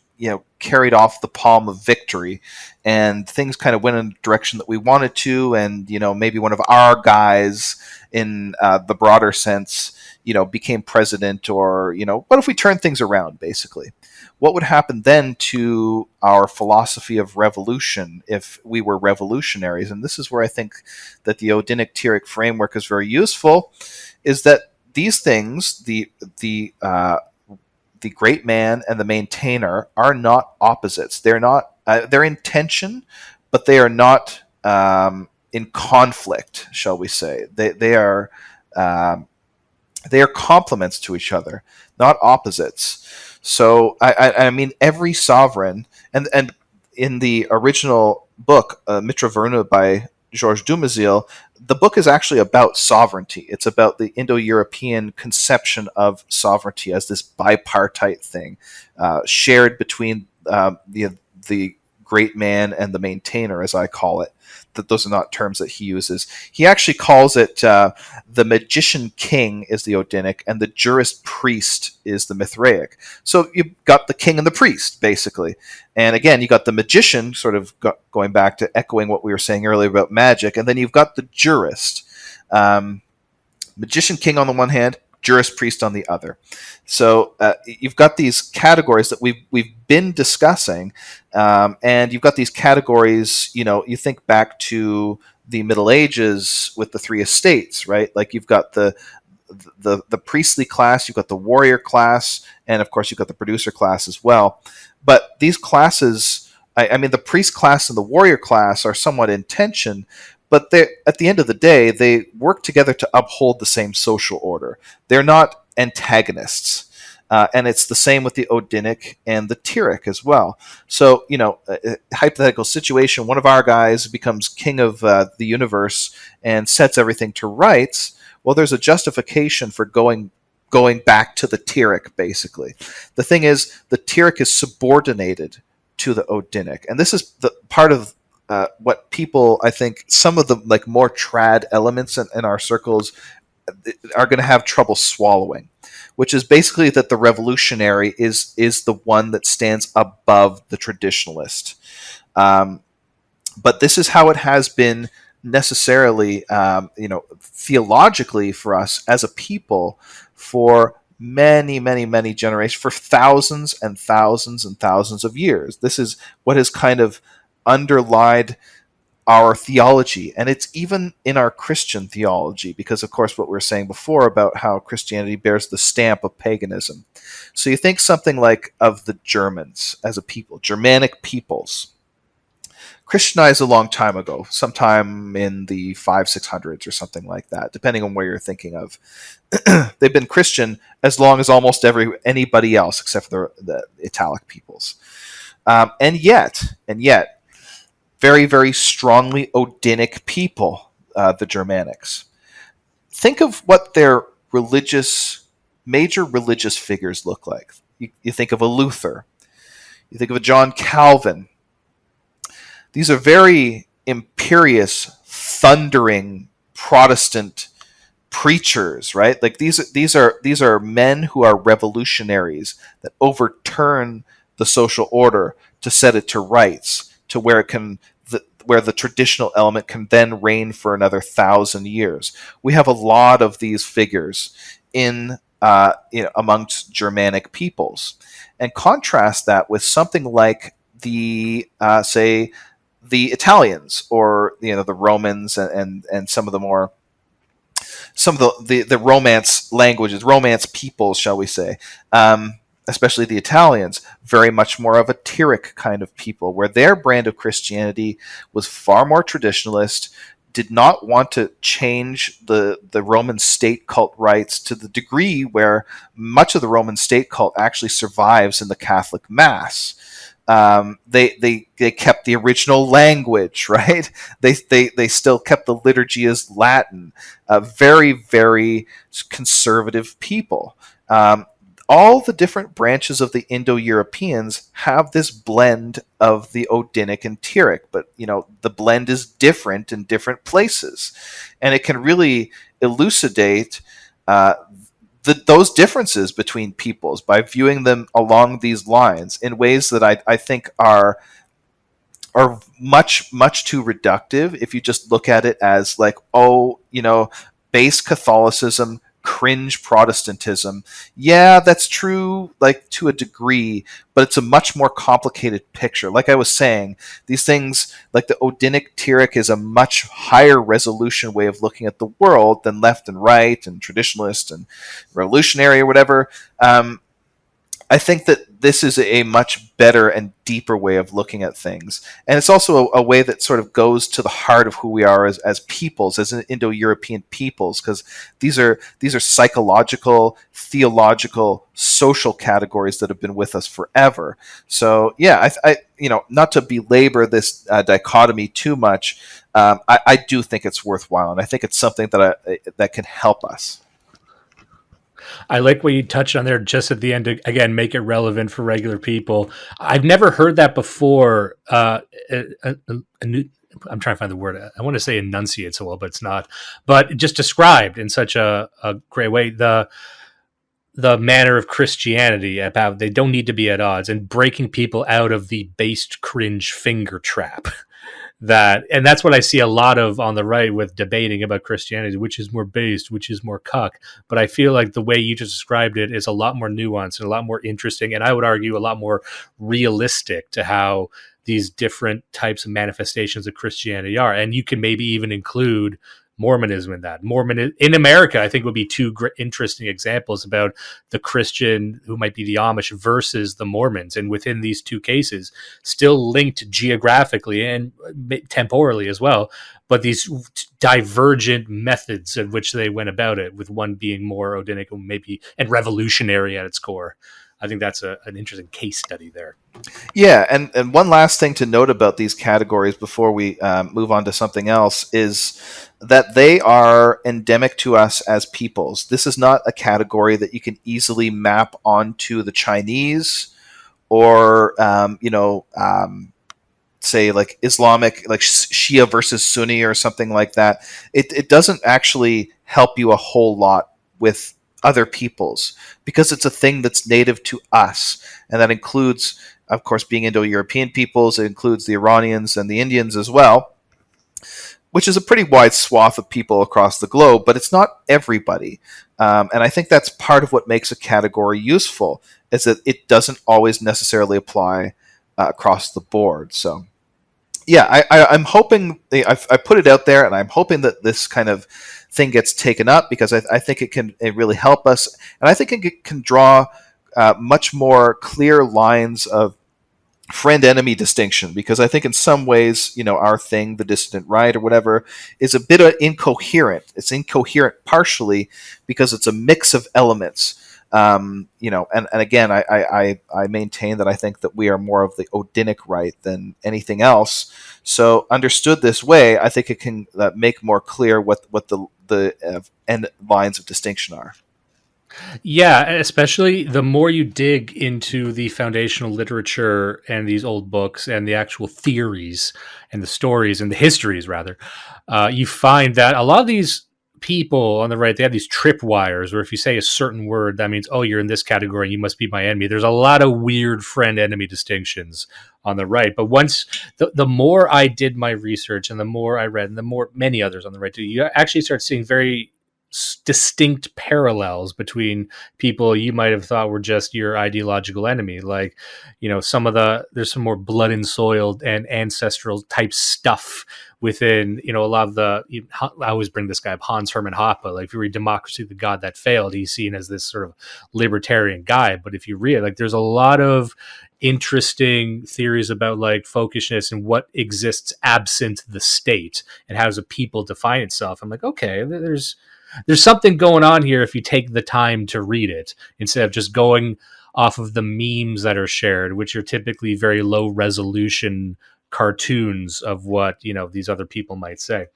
[SPEAKER 2] carried off the palm of victory, and things kind of went in the direction that we wanted to, and maybe one of our guys in the broader sense became president, or what if we turned things around, basically? What would happen then to our philosophy of revolution if we were revolutionaries? And this is where I think that the Odinic-Tyrrhic framework is very useful, is that these things, the great man and the maintainer, are not opposites. They're not. They're in tension, but they are not in conflict, shall we say? They are complements to each other, not opposites. So I mean, every sovereign, and in the original book, Mitra Verna by Georges Dumézil, the book is actually about sovereignty. It's about the Indo-European conception of sovereignty as this bipartite thing, shared between the great man and the maintainer, as I call it. That those are not terms that he uses. He actually calls it the magician king is the Odinic, and the jurist priest is the Mithraic. So you've got the king and the priest, basically. And again, you got the magician, sort of going back to echoing what we were saying earlier about magic, and then you've got the jurist. Magician king on the one hand, jurist priest on the other. So you've got these categories that we've been discussing, and you've got these categories. You think back to the Middle Ages with the three estates, right? Like you've got the priestly class, you've got the warrior class, and of course you've got the producer class as well. But these classes, I mean, the priest class and the warrior class are somewhat in tension, but at the end of the day, they work together to uphold the same social order. They're not antagonists. And it's the same with the Odinic and the Tyrrhic as well. So, hypothetical situation, one of our guys becomes king of the universe and sets everything to rights. Well, there's a justification for going back to the Tyrrhic, basically. The thing is, the Tyrrhic is subordinated to the Odinic. And this is the part of what people, I think, some of the like more trad elements in our circles are going to have trouble swallowing, which is basically that the revolutionary is the one that stands above the traditionalist. Um, but this is how it has been necessarily, theologically for us as a people for many, many, many generations, for thousands and thousands and thousands of years. This is what has kind of underlied our theology, and it's even in our Christian theology, because of course what we were saying before about how Christianity bears the stamp of paganism. So you think something like of the Germans as a people, Germanic peoples, Christianized a long time ago, sometime in the 500-600s or something like that, depending on where you're thinking of. They've been Christian as long as almost anybody else except for the Italic peoples. And yet, very, very strongly Odinic people, the Germanics. Think of what their major religious figures look like. You think of a Luther, you think of a John Calvin. These are very imperious, thundering Protestant preachers, right? Like these are men who are revolutionaries that overturn the social order to set it to rights, to where where the traditional element can then reign for another 1,000 years. We have a lot of these figures in amongst Germanic peoples, and contrast that with something like the say the Italians, or the Romans, and some of the Romance languages, Romance peoples, shall we say, especially the Italians, very much more of a Tyrrhic kind of people, where their brand of Christianity was far more traditionalist, did not want to change the Roman state cult rites to the degree where much of the Roman state cult actually survives in the Catholic Mass. They kept the original language, right? They still kept the liturgy as Latin. Very, very conservative people. All the different branches of the Indo-Europeans have this blend of the Odinic and Tyrrhic, but the blend is different in different places, and it can really elucidate those differences between peoples by viewing them along these lines in ways that I think are much, much too reductive if you just look at it as like, base Catholicism, cringe Protestantism. Yeah, that's true, like to a degree, but it's a much more complicated picture. Like I was saying, these things like the Odinic Tyrrhic is a much higher resolution way of looking at the world than left and right and traditionalist and revolutionary or whatever. I think that this is a much better and deeper way of looking at things. And it's also a way that sort of goes to the heart of who we are as peoples, as Indo-European peoples, because these are psychological, theological, social categories that have been with us forever. So yeah, I not to belabor this dichotomy too much, I do think it's worthwhile, and I think it's something that can help us.
[SPEAKER 1] I like what you touched on there just at the end to, again, make it relevant for regular people. I've never heard that before. I'm trying to find the word. I want to say enunciate so well, but it's not. But just described in such a great way the manner of Christianity, about they don't need to be at odds, and breaking people out of the based cringe finger trap. And that's what I see a lot of on the right with debating about Christianity, which is more based, which is more cuck. But I feel like the way you just described it is a lot more nuanced and a lot more interesting, and I would argue a lot more realistic to how these different types of manifestations of Christianity are. And you can maybe even include Mormonism in that. Mormon in America, I think, would be two interesting examples about the Christian who might be the Amish versus the Mormons, and within these two cases, still linked geographically and temporally as well, but these divergent methods in which they went about it, with one being more Odinic and maybe and revolutionary at its core. I think that's an interesting case study there.
[SPEAKER 2] Yeah, and one last thing to note about these categories before we move on to something else is that they are endemic to us as peoples. This is not a category that you can easily map onto the Chinese or say like Islamic, like Shia versus Sunni or something like that. It doesn't actually help you a whole lot with other peoples because it's a thing that's native to us, and that includes, of course, being Indo-European peoples. It includes the Iranians and the Indians as well, which is a pretty wide swath of people across the globe, but it's not everybody. And I think that's part of what makes a category useful, is that it doesn't always necessarily apply across the board. So yeah, I'm hoping, I put it out there, and I'm hoping that this kind of thing gets taken up because I think it really help us, and I think it can draw much more clear lines of friend enemy distinction, because I think in some ways, our thing, the dissident right or whatever, is a bit incoherent. It's incoherent partially because it's a mix of elements. And again, I maintain that I think that we are more of the Odinic right than anything else. So understood this way, I think it can make more clear what the end lines of distinction are.
[SPEAKER 1] Yeah, especially the more you dig into the foundational literature and these old books and the actual theories and the stories and the histories, rather, you find that a lot of these people on the right, they have these tripwires where if you say a certain word, that means, oh, you're in this category and you must be my enemy. There's a lot of weird friend enemy distinctions on the right. But once the more I did my research and the more I read and the more many others on the right do, you actually start seeing very distinct parallels between people you might have thought were just your ideological enemy. Like, there's some more blood and soiled and ancestral type stuff within, a lot of I always bring this guy up, Hans Hermann Hoppe. Like, if you read Democracy, the God That Failed, he's seen as this sort of libertarian guy. But if you read, like, there's a lot of interesting theories about like folkishness and what exists absent the state and how does a people define itself. I'm like, okay, there's something going on here if you take the time to read it instead of just going off of the memes that are shared, which are typically very low resolution cartoons of what these other people might say.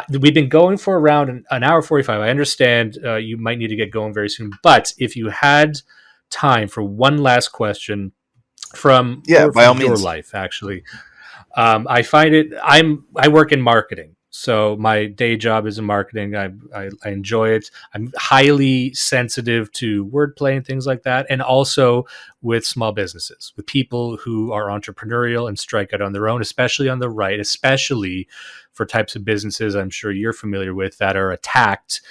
[SPEAKER 1] We've been going for around an hour 45. I understand you might need to get going very soon, but if you had time for one last question from
[SPEAKER 2] Yeah, by all
[SPEAKER 1] your
[SPEAKER 2] means.
[SPEAKER 1] life, actually, I find I work in marketing. So my day job is in marketing. I enjoy it. I'm highly sensitive to wordplay and things like that. And also with small businesses, with people who are entrepreneurial and strike out on their own, especially on the right, especially for types of businesses I'm sure you're familiar with that are attacked,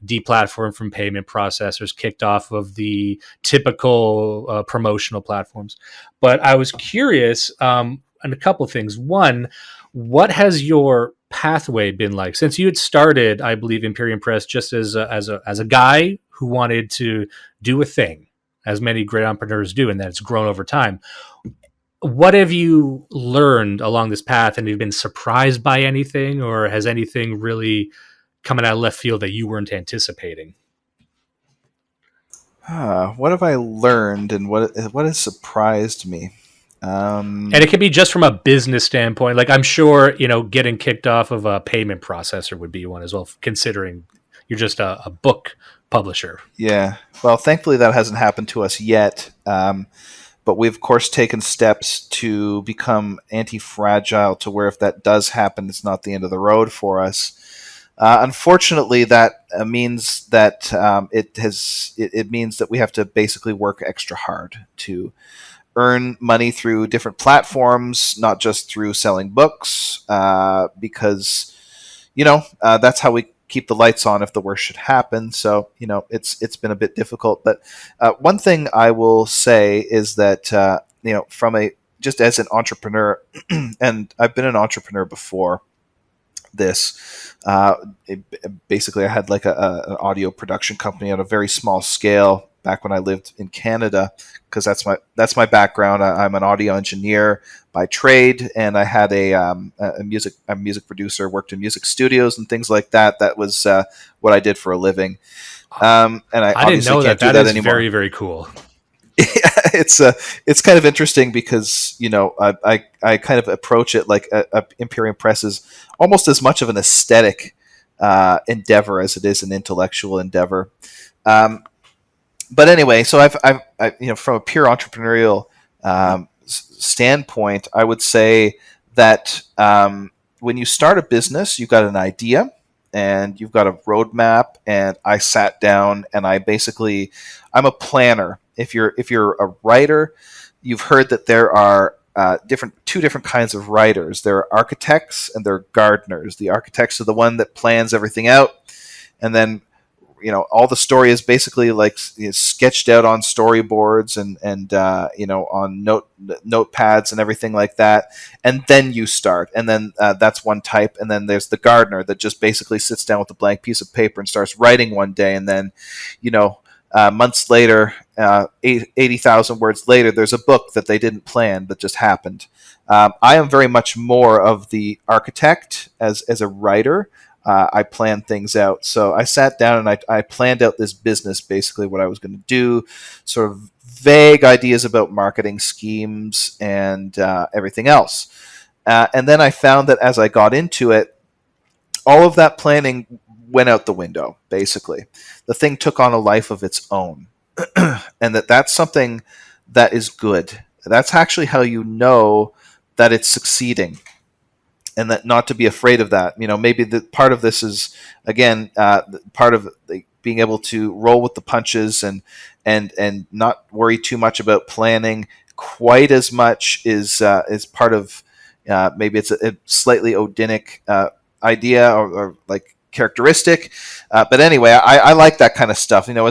[SPEAKER 1] deplatformed from payment processors, kicked off of the typical promotional platforms. But I was curious on a couple of things. One, what has your pathway been like since you had started, I believe, Imperium Press just as a guy who wanted to do a thing, as many great entrepreneurs do, and that it's grown over time? What have you learned along this path, and have you been surprised by anything, or has anything really coming out of left field that you weren't anticipating?
[SPEAKER 2] What have I learned, and what has surprised me?
[SPEAKER 1] And it can be just from a business standpoint. Like, I'm sure, getting kicked off of a payment processor would be one as well, considering you're just a book publisher.
[SPEAKER 2] Yeah. Well, thankfully that hasn't happened to us yet. But we've, of course, taken steps to become anti-fragile to where if that does happen, it's not the end of the road for us. Unfortunately, that means that it means that we have to basically work extra hard to earn money through different platforms, not just through selling books, because that's how we keep the lights on if the worst should happen. So it's been a bit difficult. But one thing I will say is that from a just as an entrepreneur, and I've been an entrepreneur before. this. Basically, I had like an audio production company on a very small scale back when I lived in Canada, because that's my background. I'm an audio engineer by trade, and I had a music producer, worked in music studios and things like that. That was what I did for a living, and I
[SPEAKER 1] I didn't
[SPEAKER 2] obviously
[SPEAKER 1] know
[SPEAKER 2] can't
[SPEAKER 1] that.
[SPEAKER 2] do
[SPEAKER 1] That
[SPEAKER 2] that
[SPEAKER 1] is
[SPEAKER 2] anymore.
[SPEAKER 1] very, very cool.
[SPEAKER 2] It's kind of interesting because I kind of approach it like a Imperium Press is almost as much of an aesthetic endeavor as it is an intellectual endeavor. Um, but anyway, so from a pure entrepreneurial standpoint, I would say that when you start a business, you've got an idea and you've got a roadmap. And I sat down and I'm a planner. If you're a writer, you've heard that there are two different kinds of writers. There are architects and there are gardeners. The architects are the one that plans everything out, and then all the story is basically like sketched out on storyboards and on notepads and everything like that, and then you start, and then that's one type. And then there's the gardener that just basically sits down with a blank piece of paper and starts writing one day, and then months later, 80,000 words later, there's a book that they didn't plan that just happened. I am very much more of the architect as a writer. I planned things out. So I sat down and I planned out this business, basically what I was going to do, sort of vague ideas about marketing schemes and everything else. And then I found that as I got into it, all of that planning went out the window, basically. The thing took on a life of its own. And that's something that is good. That's actually how you know that it's succeeding, and that not to be afraid of that. Maybe the part of this is, again, part of being able to roll with the punches and not worry too much about planning quite as much is part of maybe it's a slightly Odinic idea or like characteristic. But anyway, I like that kind of stuff. When I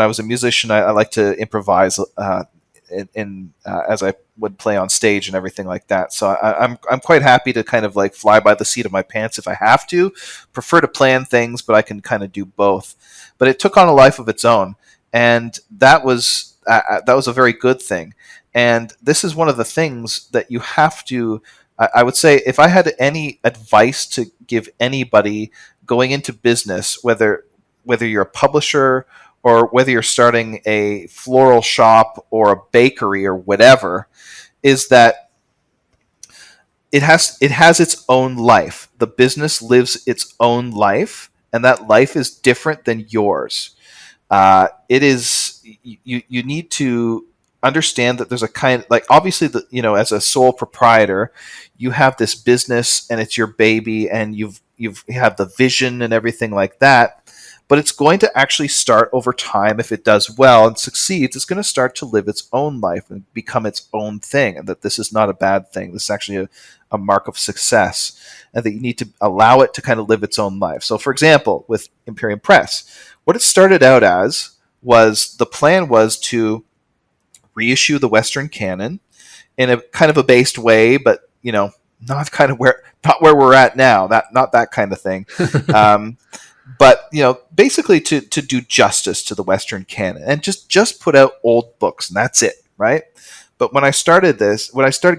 [SPEAKER 2] was a musician, I like to improvise as I would play on stage and everything like that. So I'm quite happy to kind of like fly by the seat of my pants if I have to. Prefer to plan things, but I can kind of do both. But it took on a life of its own, and that was a very good thing. And this is one of the things that you have to. I would say, if I had any advice to give anybody going into business, whether you're a publisher or whether you're starting a floral shop or a bakery or whatever, is that it has its own life. The business lives its own life, and that life is different than yours. It is you need to understand that there's a kind, like, obviously, as a sole proprietor, you have this business and it's your baby, and you have the vision and everything like that. But it's going to actually start over time. If it does well and succeeds, it's going to start to live its own life and become its own thing. And that this is not a bad thing. This is actually a mark of success, and that you need to allow it to kind of live its own life. So, for example, with Imperium Press, what it started out as was, the plan was to reissue the Western canon in a kind of a based way, but not where we're at now. Not that kind of thing. Um, but basically to do justice to the Western canon and just put out old books, and that's it, right? But when I started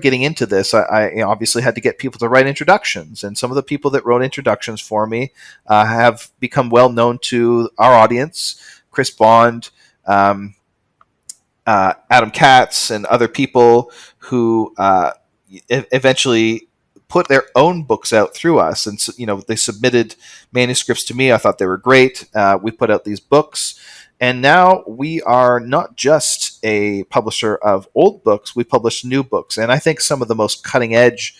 [SPEAKER 2] getting into this, I obviously had to get people to write introductions, and some of the people that wrote introductions for me have become well known to our audience. Chris Bond, Adam Katz, and other people who eventually put their own books out through us. And so, they submitted manuscripts to me. I thought they were great. We put out these books, and now we are not just a publisher of old books. We publish new books, and I think some of the most cutting edge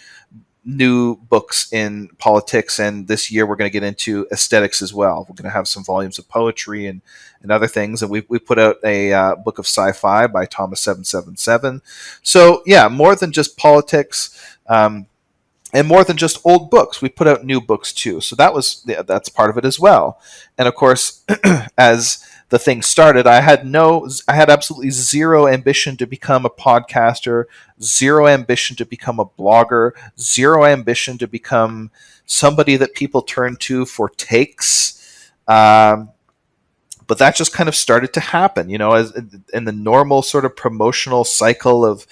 [SPEAKER 2] new books in politics. And this year we're going to get into aesthetics as well. We're going to have some volumes of poetry and other things. And we put out a book of sci-fi by Thomas 777. So yeah, more than just politics. And more than just old books, we put out new books too. So that's part of it as well. And of course, as the thing started. I had absolutely zero ambition to become a podcaster, zero ambition to become a blogger, zero ambition to become somebody that people turn to for takes. But that just kind of started to happen, as in the normal sort of promotional cycle of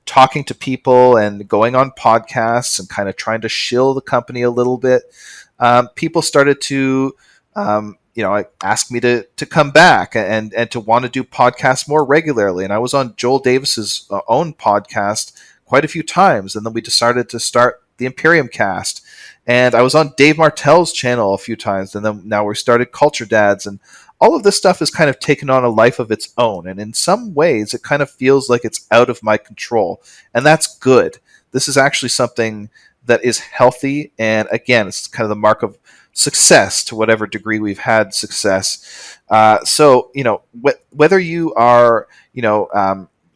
[SPEAKER 2] talking to people and going on podcasts and kind of trying to shill the company a little bit. People started to, ask me to come back and to want to do podcasts more regularly. And I was on Joel Davis's own podcast quite a few times, and then we decided to start the Imperium Cast. And I was on Dave Martell's channel a few times, and then now we started Culture Dads, and all of this stuff has kind of taken on a life of its own. And in some ways, it kind of feels like it's out of my control. And that's good. This is actually something that is healthy. And again, it's kind of the mark of success to whatever degree we've had success. So, whether you are,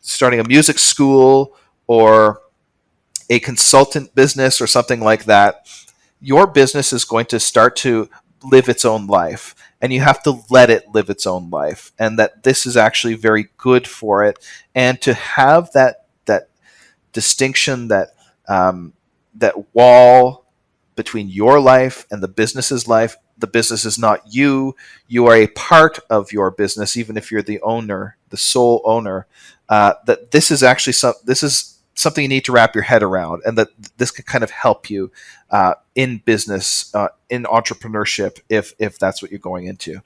[SPEAKER 2] starting a music school or a consultant business or something like that, your business is going to start to live its own life, and you have to let it live its own life, and that this is actually very good for it. And to have that distinction, that wall between your life and the business's life. The business is not you. You are a part of your business, even if you're the owner, the sole owner. That this is actually this is something you need to wrap your head around, and that this can kind of help you in business, in entrepreneurship, if that's what you're going into.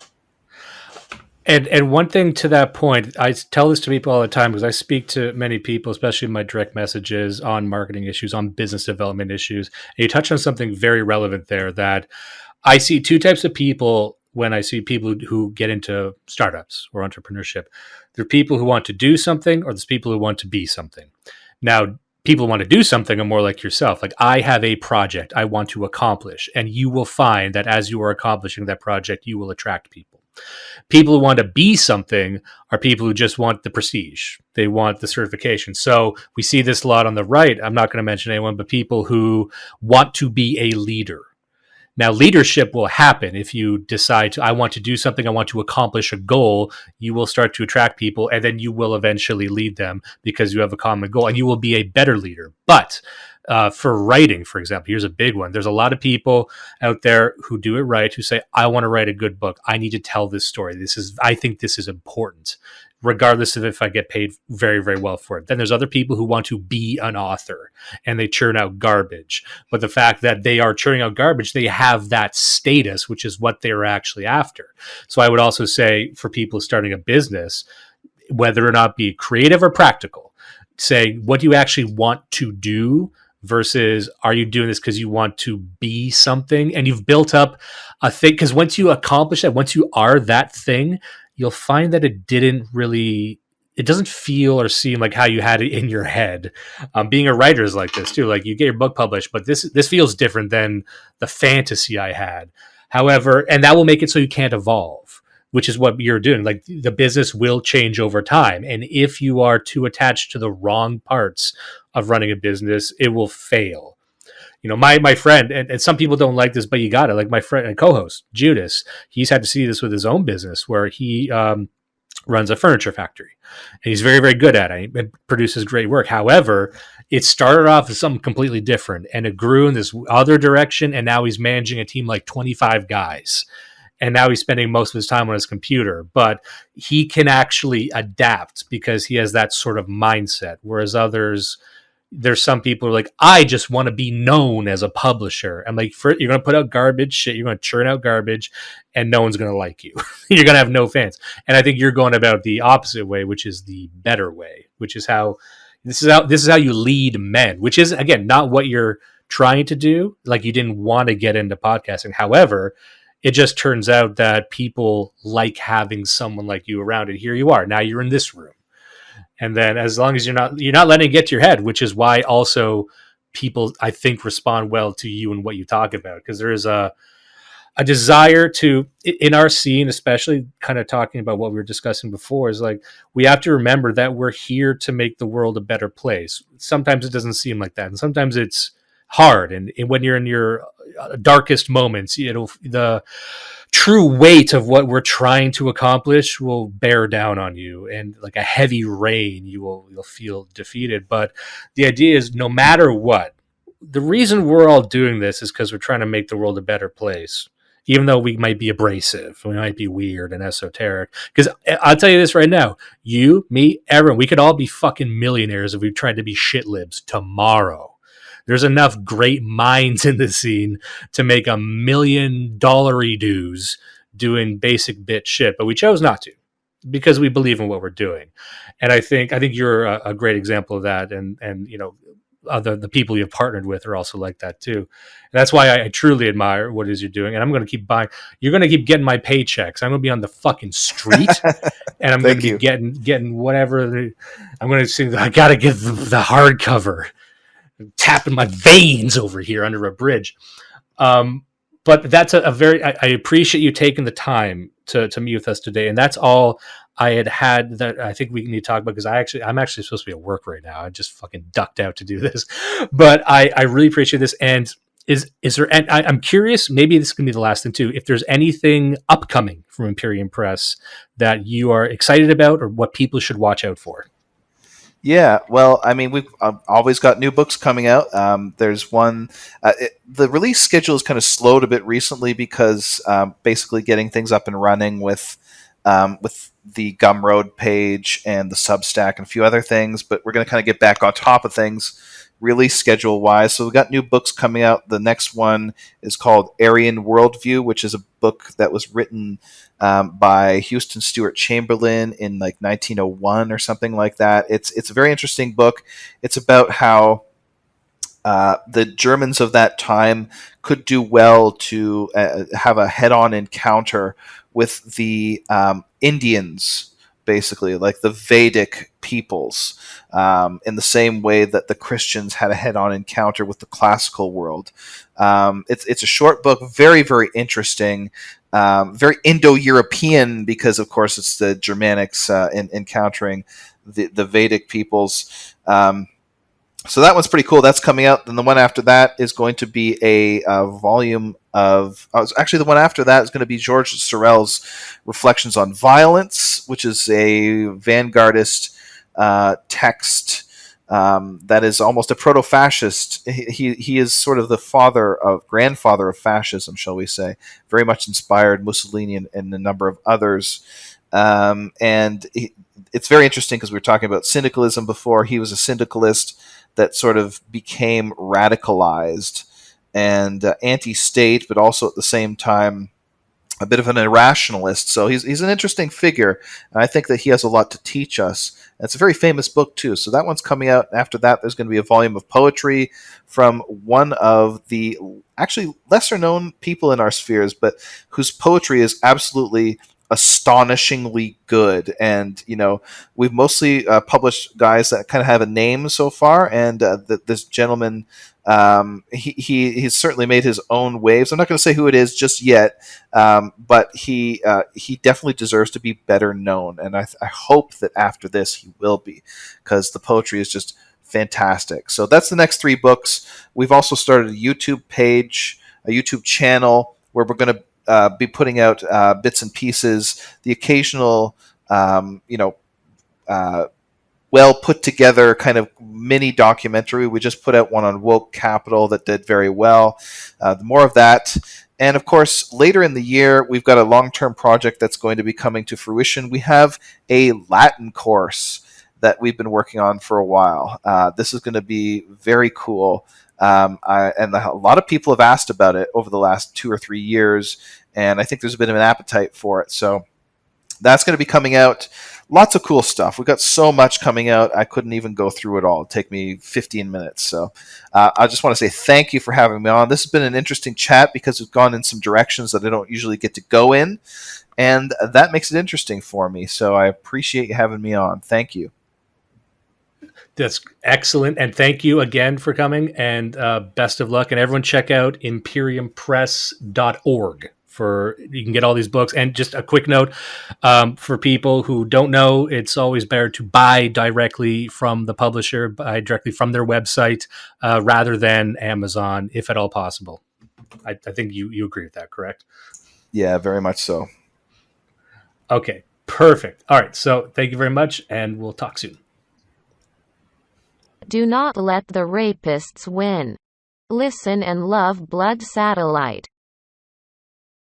[SPEAKER 1] And one thing to that point, I tell this to people all the time because I speak to many people, especially in my direct messages on marketing issues, on business development issues. And you touch on something very relevant there, that I see two types of people when I see people who get into startups or entrepreneurship. There are people who want to do something, or there's people who want to be something. Now, people who want to do something are more like yourself. Like, I have a project I want to accomplish, and you will find that as you are accomplishing that project, you will attract people. People who want to be something are people who just want the prestige. They want the certification. So we see this a lot on the right. I'm not going to mention anyone, but people who want to be a leader. Now, leadership will happen if you decide to, I want to do something, I want to accomplish a goal. You will start to attract people, and then you will eventually lead them because you have a common goal, and you will be a better leader. But for writing, for example, here's a big one. There's a lot of people out there who do it right, who say, I want to write a good book. I need to tell this story. I think this is important, regardless of if I get paid very, very well for it. Then there's other people who want to be an author, and they churn out garbage. But the fact that they are churning out garbage, they have that status, which is what they're actually after. So I would also say, for people starting a business, whether or not be creative or practical, say, what do you actually want to do versus are you doing this because you want to be something, and you've built up a thing? Because once you accomplish that, once you are that thing, you'll find that it doesn't feel or seem like how you had it in your head. Being a writer is like this too. Like, you get your book published, but this feels different than the fantasy I had. However, and that will make it so you can't evolve, which is what you're doing. Like, the business will change over time. And if you are too attached to the wrong parts of running a business, it will fail. My friend, and some people don't like this, but you got it. Like, my friend and co-host Judas, he's had to see this with his own business, where he runs a furniture factory, and he's very, very good at it. He produces great work. However, it started off as something completely different, and it grew in this other direction. And now he's managing a team like 25 guys. And now he's spending most of his time on his computer, but he can actually adapt because he has that sort of mindset. Whereas there's some people who are like, I just want to be known as a publisher. I'm like, you're going to put out garbage shit. You're going to churn out garbage, and no one's going to like you. You're going to have no fans. And I think you're going about the opposite way, which is the better way, which is this is how you lead men, which is, again, not what you're trying to do. Like, you didn't want to get into podcasting. However, it just turns out that people like having someone like you around, and here you are. Now you're in this room. And then, as long as you're not letting it get to your head, which is why also people, I think, respond well to you and what you talk about, because there is a desire to, in our scene, especially kind of talking about what we were discussing before, is like, we have to remember that we're here to make the world a better place. Sometimes it doesn't seem like that, and sometimes it's hard. And when you're in your darkest moments, true weight of what we're trying to accomplish will bear down on you, and like a heavy rain, you'll feel defeated. But the idea is, no matter what, the reason we're all doing this is because we're trying to make the world a better place. Even though we might be abrasive, we might be weird and esoteric. Because I'll tell you this right now, you, me, everyone, we could all be fucking millionaires if we tried to be shit libs tomorrow. There's enough great minds in the scene to make $1 million dues doing basic bit shit, but we chose not to because we believe in what we're doing. And I think you're a great example of that. And the people you've partnered with are also like that too. And that's why I truly admire what it is you're doing. And I'm going to keep buying. You're going to keep getting my paychecks. I'm going to be on the fucking street, and I'm going to
[SPEAKER 2] Thank
[SPEAKER 1] be
[SPEAKER 2] you.
[SPEAKER 1] getting whatever. I'm going to sing. I got to get the hardcover, tapping my veins over here under a bridge. Um, but that's a very. I appreciate you taking the time to meet with us today, and that's all I had that I think we need to talk about, because I'm actually supposed to be at work right now. I just fucking ducked out to do this, but I really appreciate this. And is there? And I'm curious. Maybe this can be the last thing too. If there's anything upcoming from Imperium Press that you are excited about, or what people should watch out for.
[SPEAKER 2] Yeah, well, I mean, we've always got new books coming out. There's one. The release schedule is kind of slowed a bit recently because basically getting things up and running with the Gumroad page and the Substack and a few other things. But we're going to kind of get back on top of things release schedule wise. So we've got new books coming out. The next one is called Aryan Worldview, which is a book that was written by Houston Stewart Chamberlain in like 1901 or something like that. It's a very interesting book. It's about how the Germans of that time could do well to have a head-on encounter with the Indians, basically, like the Vedic peoples, in the same way that the Christians had a head-on encounter with the classical world. It's a short book, very, very interesting, very Indo-European, because, of course, it's the Germanics encountering the Vedic peoples. So that one's pretty cool. That's coming out. Then the one after that is going to be a volume of. Actually, the one after that is going to be George Sorel's Reflections on Violence, which is a vanguardist text that is almost a proto-fascist. He is sort of the grandfather of fascism, shall we say? Very much inspired Mussolini and a number of others. It's very interesting because we were talking about syndicalism before. He was a syndicalist that sort of became radicalized and anti-state, but also at the same time a bit of an irrationalist. So he's an interesting figure, and I think that he has a lot to teach us. And it's a very famous book too. So that one's coming out. After that, there's going to be a volume of poetry from one of the actually lesser known people in our spheres, but whose poetry is absolutely astonishingly good. And we've mostly published guys that kind of have a name so far, and this gentleman, he's certainly made his own waves. I'm not going to say who it is just yet, but he definitely deserves to be better known, and I hope that after this he will be, because the poetry is just fantastic. So that's the next 3 books. We've also started a YouTube page, a YouTube channel, where we're going to be putting out bits and pieces, the occasional, well put together kind of mini documentary. We just put out one on woke capital that did very well. More of that. And of course, later in the year, we've got a long-term project that's going to be coming to fruition. We have a Latin course that we've been working on for a while. This is going to be very cool. And a lot of people have asked about it over the last 2 or 3 years, and I think there's a bit of an appetite for it. So that's going to be coming out. Lots of cool stuff. We've got so much coming out, I couldn't even go through it all. It'd take me 15 minutes. So I just want to say thank you for having me on. This has been an interesting chat because we've gone in some directions that I don't usually get to go in, and that makes it interesting for me. So I appreciate you having me on. Thank you.
[SPEAKER 1] That's excellent. And thank you again for coming, and best of luck. And everyone check out imperiumpress.org for, you can get all these books. And just a quick note, for people who don't know, it's always better to buy directly from the publisher, buy directly from their website, rather than Amazon, if at all possible. I think you agree with that, correct?
[SPEAKER 2] Yeah, very much so.
[SPEAKER 1] Okay, perfect. All right, so thank you very much, and we'll talk soon.
[SPEAKER 3] Do not let the rapists win. Listen and love Blood Satellite.